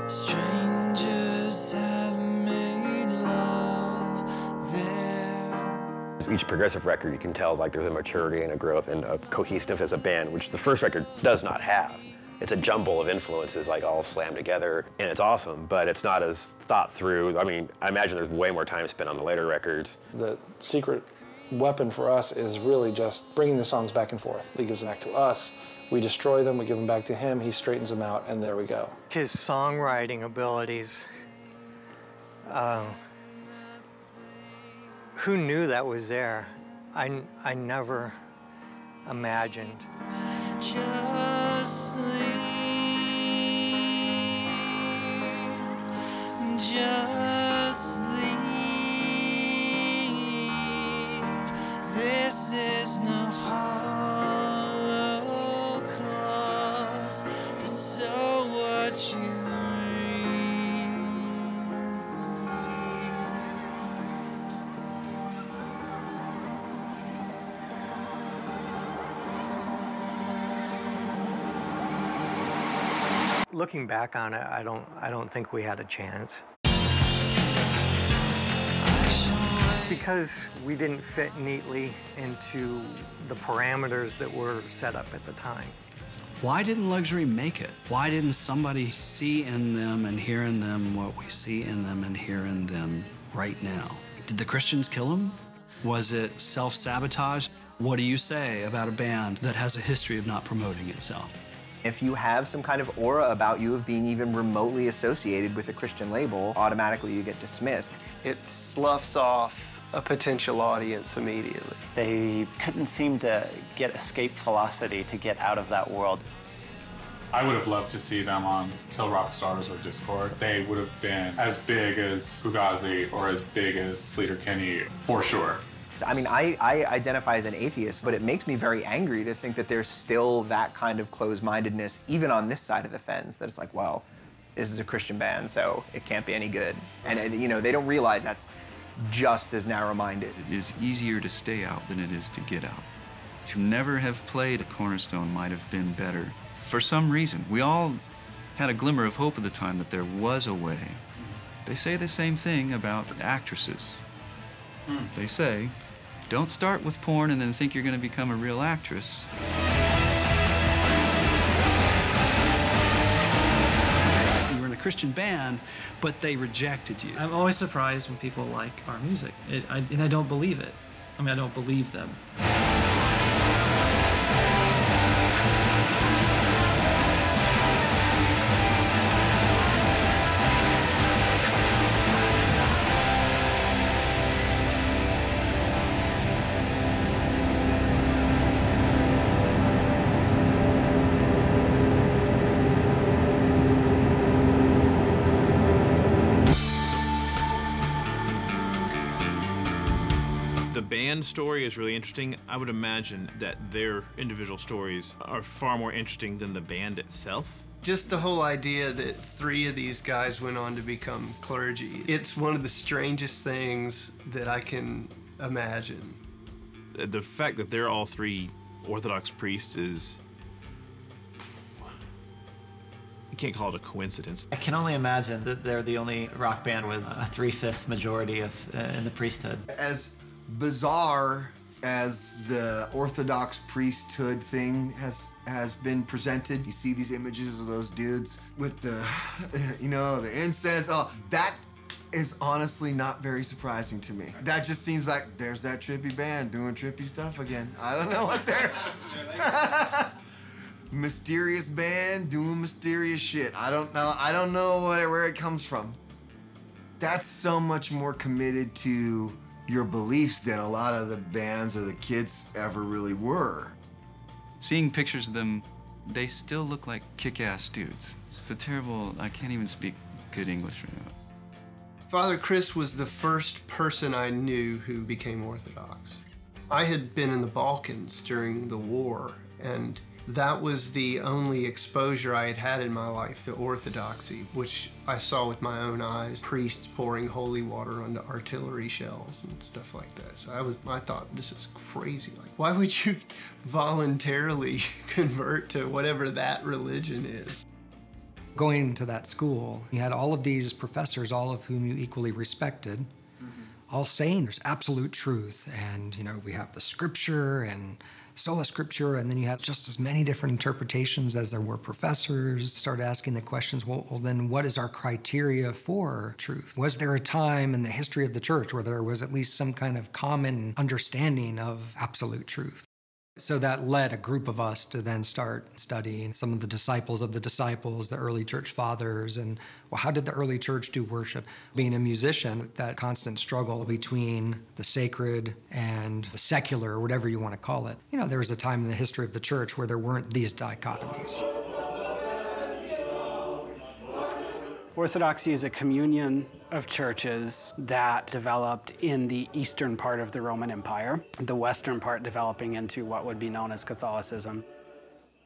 Strangers have made love there. Each progressive record, you can tell like there's a maturity and a growth and a cohesiveness as a band, which the first record does not have. It's a jumble of influences like all slammed together, and it's awesome, but it's not as thought through. I mean, I imagine there's way more time spent on the later records. The secret weapon for us is really just bringing the songs back and forth. He gives them back to us, we destroy them, we give them back to him, he straightens them out, and there we go. His songwriting abilities, who knew that was there? I never imagined. Just leave, just leave. This is no holocaust. It's so what you Looking back on it, I don't think we had a chance. Because we didn't fit neatly into the parameters that were set up at the time. Why didn't Luxury make it? Why didn't somebody see in them and hear in them what we see in them and hear in them right now? Did the Christians kill them? Was it self-sabotage? What do you say about a band that has a history of not promoting itself? If you have some kind of aura about you of being even remotely associated with a Christian label, automatically you get dismissed. It sloughs off a potential audience immediately. They couldn't seem to get escape velocity to get out of that world. I would have loved to see them on Kill Rock Stars or Discord. They would have been as big as Fugazi or as big as Sleater-Kinney, for sure. I mean, I identify as an atheist, but it makes me very angry to think that there's still that kind of closed-mindedness, even on this side of the fence, that it's like, well, this is a Christian band, so it can't be any good. And, you know, they don't realize that's just as narrow-minded. It is easier to stay out than it is to get out. To never have played at Cornerstone might have been better. For some reason, we all had a glimmer of hope at the time that there was a way. They say the same thing about actresses. They say, don't start with porn and then think you're going to become a real actress. You were in a Christian band, but they rejected you. I'm always surprised when people like our music, and I don't believe it. I mean, I don't believe them. Band story is really interesting. I would imagine that their individual stories are far more interesting than the band itself. Just the whole idea that 3 of these guys went on to become clergy. It's one of the strangest things that I can imagine. The fact that they're all 3 Orthodox priests is... You can't call it a coincidence. I can only imagine that they're the only rock band with a 3/5 majority in the priesthood. As bizarre as the Orthodox priesthood thing has been presented, you see these images of those dudes with the, you know, the incense. Oh, that is honestly not very surprising to me. That just seems like there's that trippy band doing trippy stuff again. I don't know what they're... Mysterious band doing mysterious shit. I don't know where it comes from. That's so much more committed to your beliefs than a lot of the bands or the kids ever really were. Seeing pictures of them, they still look like kick-ass dudes. It's a terrible, I can't even speak good English right now. Father Chris was the first person I knew who became Orthodox. I had been in the Balkans during the war, and that was the only exposure I had had in my life to Orthodoxy, which I saw with my own eyes, priests pouring holy water onto artillery shells and stuff like that. So I thought, this is crazy. Like, why would you voluntarily convert to whatever that religion is? Going to that school, you had all of these professors, all of whom you equally respected, all saying there's absolute truth. And, you know, we have the scripture and sola scriptura, and then you have just as many different interpretations as there were professors. Started asking the questions, well, then what is our criteria for truth? Was there a time in the history of the church where there was at least some kind of common understanding of absolute truth? So that led a group of us to then start studying some of the disciples, the early church fathers, and well, how did the early church do worship? Being a musician, that constant struggle between the sacred and the secular, or whatever you want to call it. You know, there was a time in the history of the church where there weren't these dichotomies. Orthodoxy is a communion of churches that developed in the eastern part of the Roman Empire, the western part developing into what would be known as Catholicism.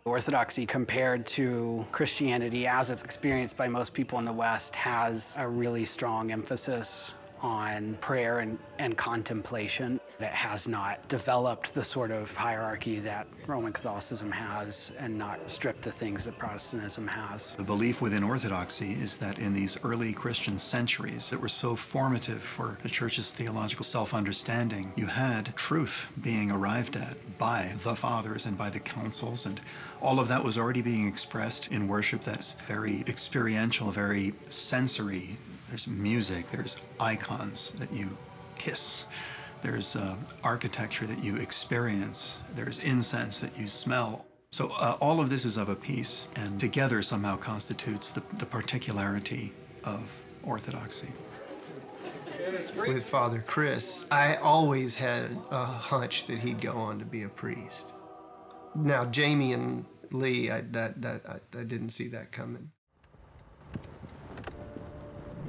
Orthodoxy, compared to Christianity as it's experienced by most people in the West, has a really strong emphasis on prayer and contemplation. It has not developed the sort of hierarchy that Roman Catholicism has and not stripped the things that Protestantism has. The belief within Orthodoxy is that in these early Christian centuries that were so formative for the church's theological self-understanding, you had truth being arrived at by the fathers and by the councils, and all of that was already being expressed in worship that's very experiential, very sensory. There's music, there's icons that you kiss, there's architecture that you experience, there's incense that you smell. So all of this is of a piece, and together somehow constitutes the particularity of Orthodoxy. With Father Chris, I always had a hunch that he'd go on to be a priest. Now, Jamey and Lee, I didn't see that coming.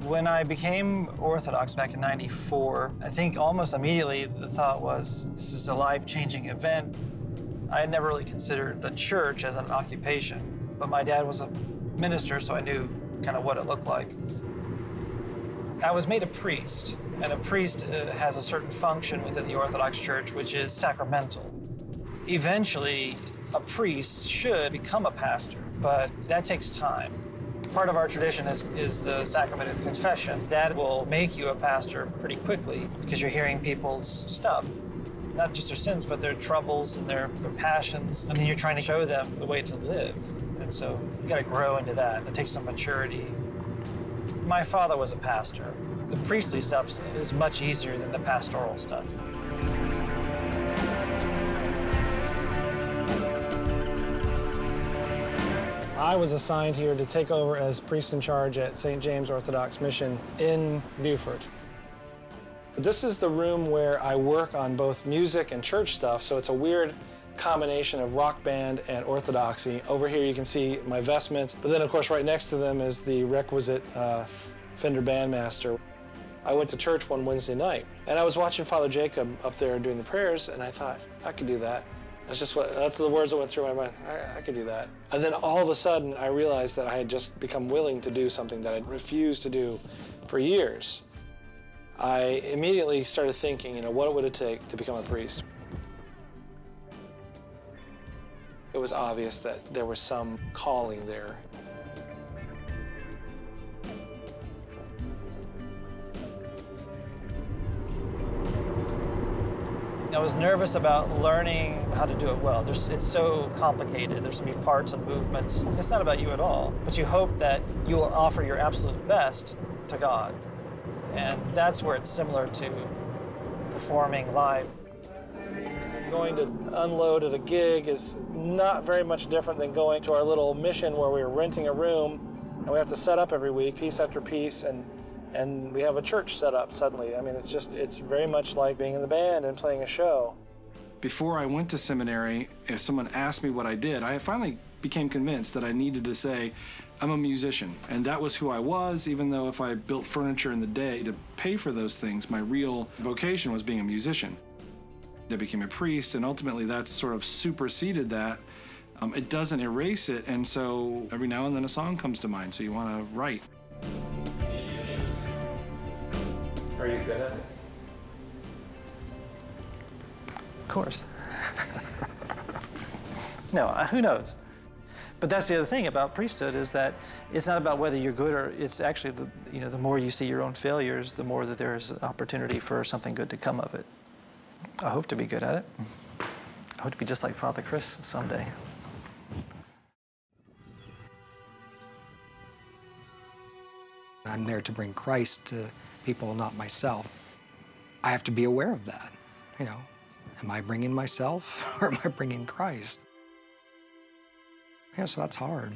When I became Orthodox back in '94, I think almost immediately the thought was, this is a life-changing event. I had never really considered the church as an occupation, but my dad was a minister, so I knew kind of what it looked like. I was made a priest, and a priest has a certain function within the Orthodox Church, which is sacramental. Eventually, a priest should become a pastor, but that takes time. Part of our tradition is the sacrament of confession. That will make you a pastor pretty quickly because you're hearing people's stuff. Not just their sins, but their troubles and their passions. And then you're trying to show them the way to live. And so you gotta grow into that. That takes some maturity. My father was a pastor. The priestly stuff is much easier than the pastoral stuff. I was assigned here to take over as priest in charge at St. James Orthodox Mission in Beaufort. This is the room where I work on both music and church stuff, so it's a weird combination of rock band and orthodoxy. Over here you can see my vestments, but then of course right next to them is the requisite Fender bandmaster. I went to church one Wednesday night, and I was watching Father Jacob up there doing the prayers, and I thought, I could do that. That's the words that went through my mind. I could do that. And then all of a sudden, I realized that I had just become willing to do something that I'd refused to do for years. I immediately started thinking, you know, what would it take to become a priest? It was obvious that there was some calling there. I was nervous about learning how to do it well. It's so complicated. There's so many parts and movements. It's not about you at all, but you hope that you will offer your absolute best to God. And that's where it's similar to performing live. Going to unload at a gig is not very much different than going to our little mission where we're renting a room and we have to set up every week, piece after piece, and we have a church set up suddenly. I mean, it's very much like being in the band and playing a show. Before I went to seminary, if someone asked me what I did, I finally became convinced that I needed to say, I'm a musician. And that was who I was, even though if I built furniture in the day to pay for those things, my real vocation was being a musician. I became a priest, and ultimately that's sort of superseded that. It doesn't erase it, and so every now and then a song comes to mind, so you want to write. Are you good at it? Of course. No, who knows? But that's the other thing about priesthood is that it's not about whether you're good or it's actually, the more you see your own failures, the more that there's an opportunity for something good to come of it. I hope to be good at it. I hope to be just like Father Chris someday. I'm there to bring Christ to people, not myself. I have to be aware of that. Am I bringing myself or am I bringing Christ? So that's hard.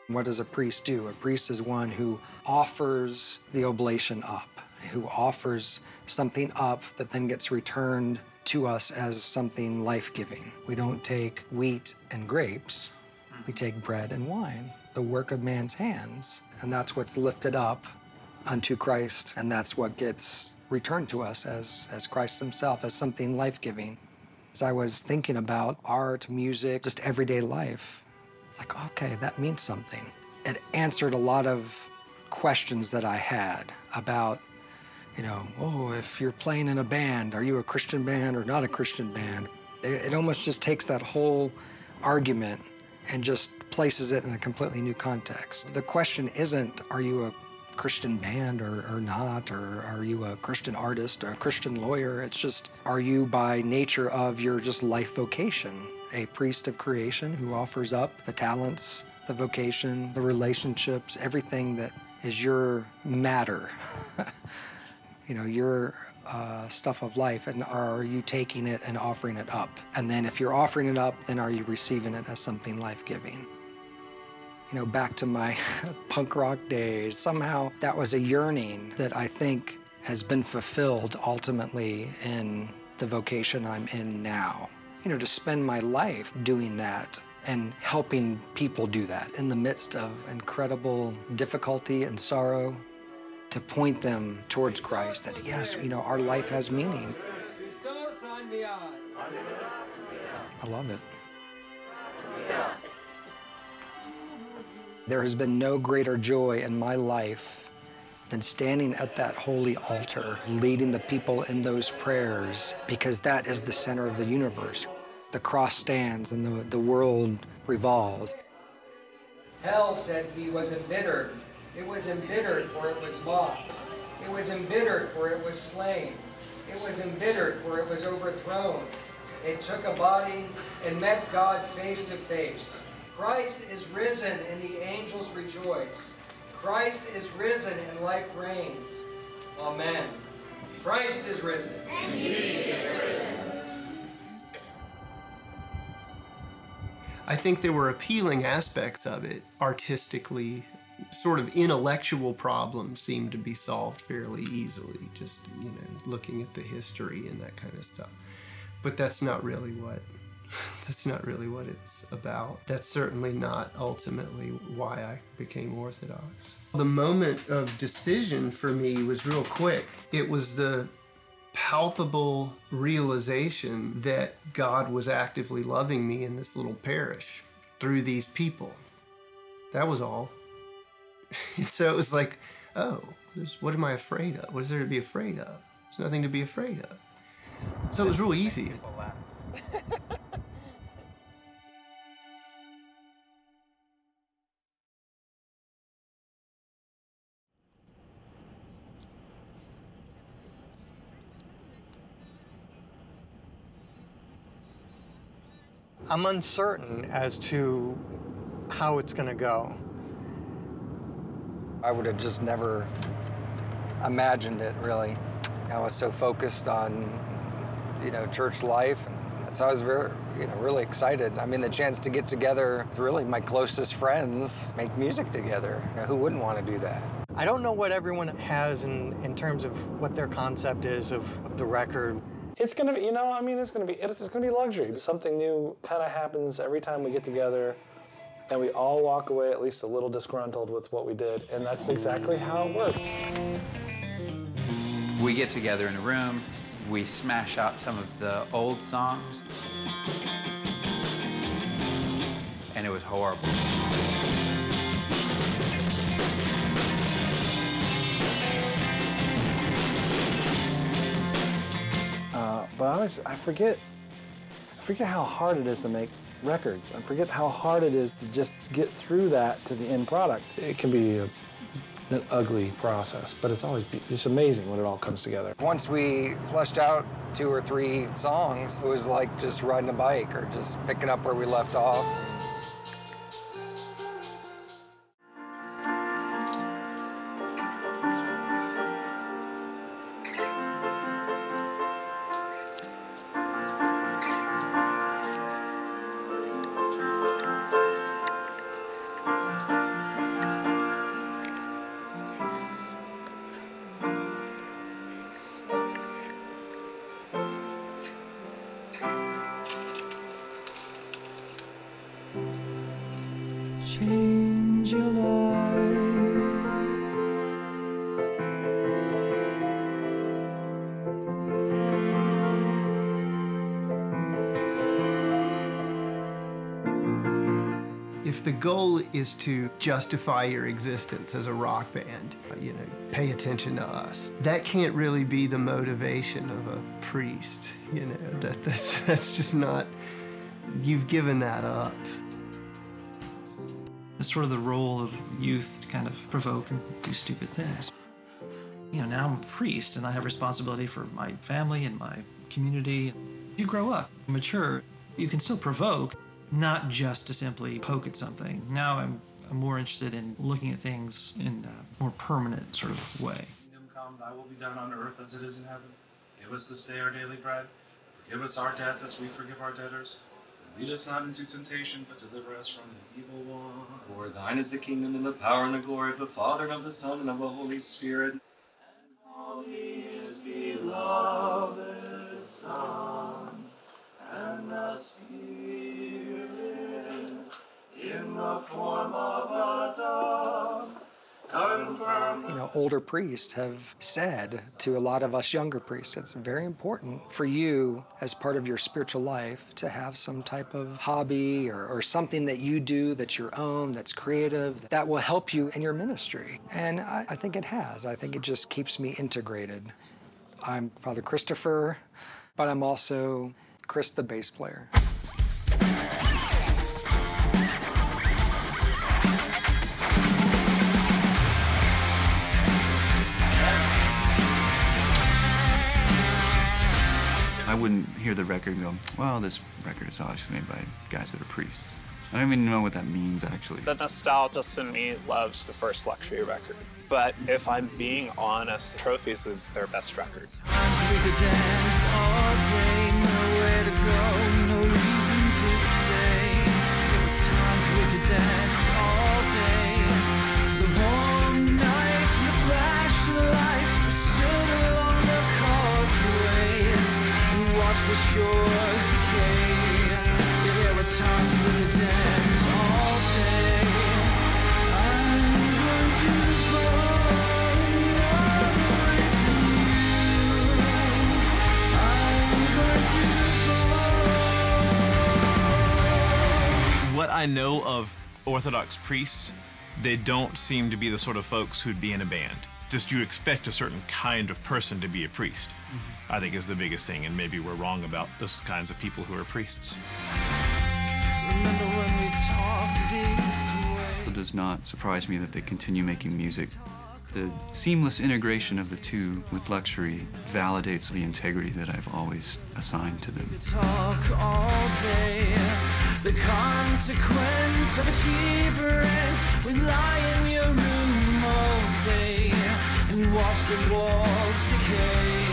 What does a priest do? A priest is one who offers the oblation up, who offers something up that then gets returned to us as something life-giving. We don't take wheat and grapes, we take bread and wine, the work of man's hands, and that's what's lifted up unto Christ, and that's what gets returned to us as Christ himself, as something life-giving. As I was thinking about art, music, just everyday life, it's like, okay, that means something. It answered a lot of questions that I had about, if you're playing in a band, are you a Christian band or not a Christian band? It almost just takes that whole argument and just places it in a completely new context. The question isn't, are you a Christian band or not, or are you a Christian artist or a Christian lawyer? It's just, are you by nature of your just life vocation a priest of creation who offers up the talents, the vocation, the relationships, everything that is your matter, your stuff of life, and are you taking it and offering it up? And then if you're offering it up, then are you receiving it as something life-giving? Back to my punk rock days, somehow that was a yearning that I think has been fulfilled ultimately in the vocation I'm in now. To spend my life doing that and helping people do that in the midst of incredible difficulty and sorrow, to point them towards Christ, that yes, our life has meaning. I love it. There has been no greater joy in my life than standing at that holy altar, leading the people in those prayers, because that is the center of the universe. The cross stands and the world revolves. Hell said he was embittered. It was embittered, for it was mocked. It was embittered, for it was slain. It was embittered, for it was overthrown. It took a body and met God face to face. Christ is risen and the angels rejoice. Christ is risen and life reigns. Amen. Christ is risen. Indeed is risen. I think there were appealing aspects of it artistically. Sort of intellectual problems seemed to be solved fairly easily, just, looking at the history and that kind of stuff. But that's not really what it's about. That's certainly not ultimately why I became Orthodox. The moment of decision for me was real quick. It was the palpable realization that God was actively loving me in this little parish through these people. That was all. So it was like, oh, what am I afraid of? What is there to be afraid of? There's nothing to be afraid of. So it was real easy. I'm uncertain as to how it's going to go. I would have just never imagined it, really. I was so focused on, church life. And so I was really excited. I mean, the chance to get together with really my closest friends, make music together. Who wouldn't want to do that? I don't know what everyone has in terms of what their concept is of the record. It's gonna be, it's gonna be luxury. Something new kind of happens every time we get together, and we all walk away at least a little disgruntled with what we did, and that's exactly how it works. We get together in a room, we smash out some of the old songs, and it was horrible. But I forget how hard it is to make records. I forget how hard it is to just get through that to the end product. It can be an ugly process, but it's amazing when it all comes together. Once we fleshed out 2 or 3 songs, it was like just riding a bike or just picking up where we left off. Change your life. If the goal is to justify your existence as a rock band, pay attention to us, that can't really be the motivation of a priest, that's just not, you've given that up. It's sort of the role of youth to kind of provoke and do stupid things. Now I'm a priest and I have responsibility for my family and my community. You grow up, mature, you can still provoke, not just to simply poke at something. Now I'm more interested in looking at things in a more permanent sort of way. Kingdom come, thy will be done on earth as it is in heaven. Give us this day our daily bread. Forgive us our debts as we forgive our debtors. Lead us not into temptation, but deliver us from the evil one. For thine is the kingdom and the power and the glory of the Father and of the Son and of the Holy Spirit. And his beloved Son, and the Spirit, in the form of a dove, confirm. Older priests have said to a lot of us younger priests, it's very important for you as part of your spiritual life to have some type of hobby or something that you do that's your own, that's creative, that will help you in your ministry. And I think it has. I think it just keeps me integrated. I'm Father Christopher, but I'm also Chris the bass player. I wouldn't hear the record and go, well, this record is obviously made by guys that are priests. I don't even know what that means, actually. The nostalgist in me loves the first Luxury record. But if I'm being honest, Trophies is their best record. We could dance all day, nowhere to go, no reason to stay. There were times we could dance all day. The warm nights, the flashlights, we stood along the causeway and watched the shores decay. Yeah, there were times we could dance all day. I'm going to fall in love with you. I'm going to fall. What I know of Orthodox priests, they don't seem to be the sort of folks who'd be in a band. Just you expect a certain kind of person to be a priest, I think is the biggest thing, and maybe we're wrong about those kinds of people who are priests. Remember when we talked this way? It does not surprise me that they continue making music. The seamless integration of the two with Luxury validates the integrity that I've always assigned to them. Talk all day. The consequence of a cheaper rent. We lie in your room all day and watch the walls decay.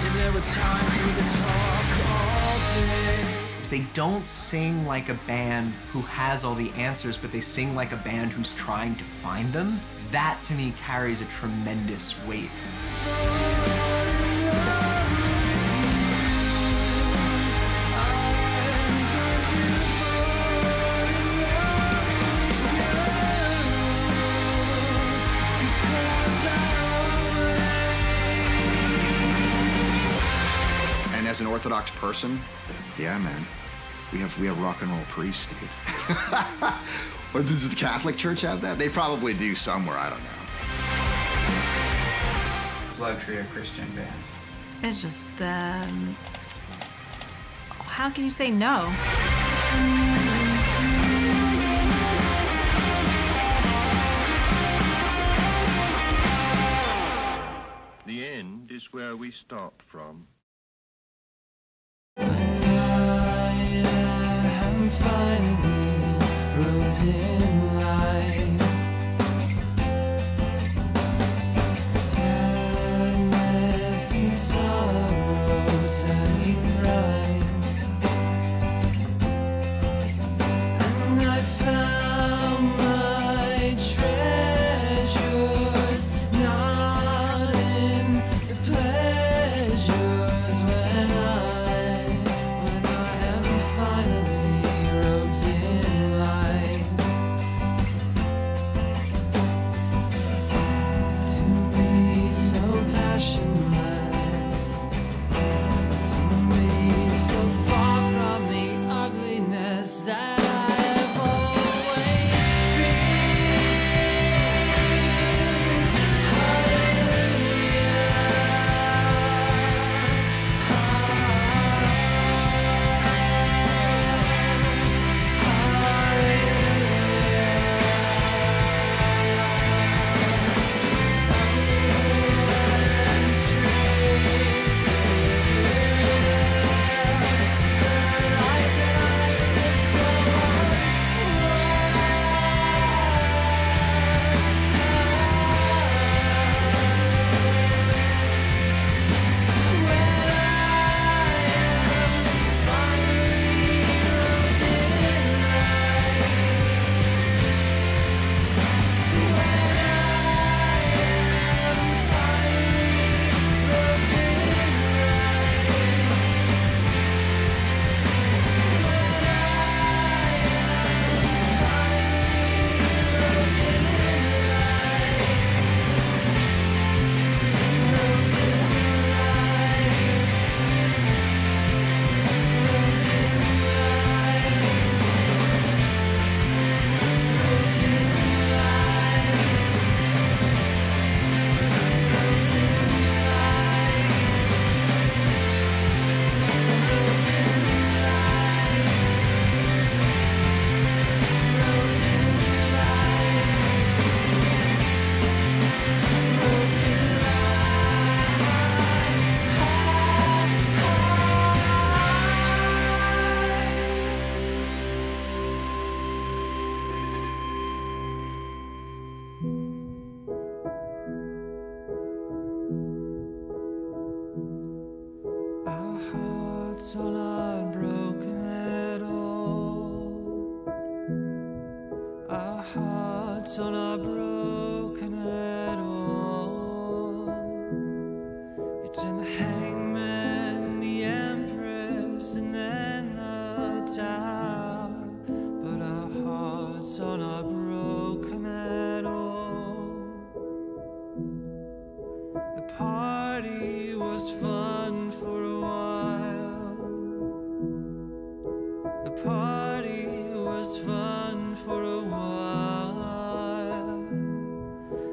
And there were times we could talk all day. They don't sing like a band who has all the answers, but they sing like a band who's trying to find them. That, to me, carries a tremendous weight. And as an Orthodox person, yeah, man, we have rock and roll priests, dude. Or does the Catholic Church have that? They probably do somewhere, I don't know. Is Luxury a Christian band? It's just, how can you say no? The end is where we start from. I'm finally robed in light. Sadness and sorrow turning bright, and I found my treasures not in the pleasures when I am finally robed in light. To be so passionless, to be so far from the ugliness that I have always our hearts are not broken at all. Our hearts are not broken at all. It's in the hangman, the empress, and then the tower. But our hearts are not broken at all. The party was fun for a while. The party was fun for a while.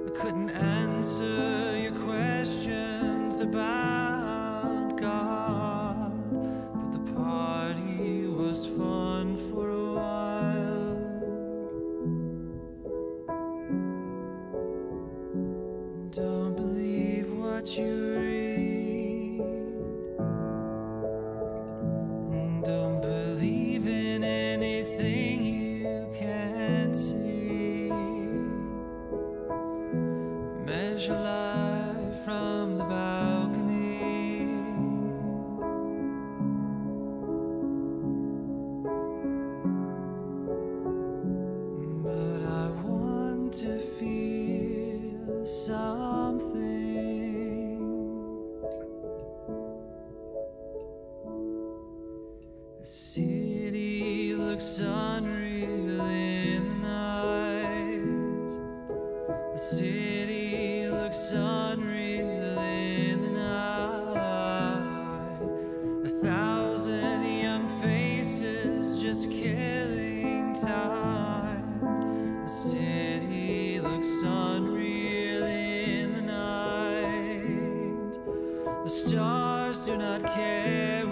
I couldn't answer your questions about God, but the party was fun for a while. Don't believe what you read, and don't believe in anything you can't see. Measure life from the balcony. But I want to feel something. The city looks unreal in the night. The city looks unreal in the night. 1,000 young faces just killing time. The city looks unreal in the night. The stars do not care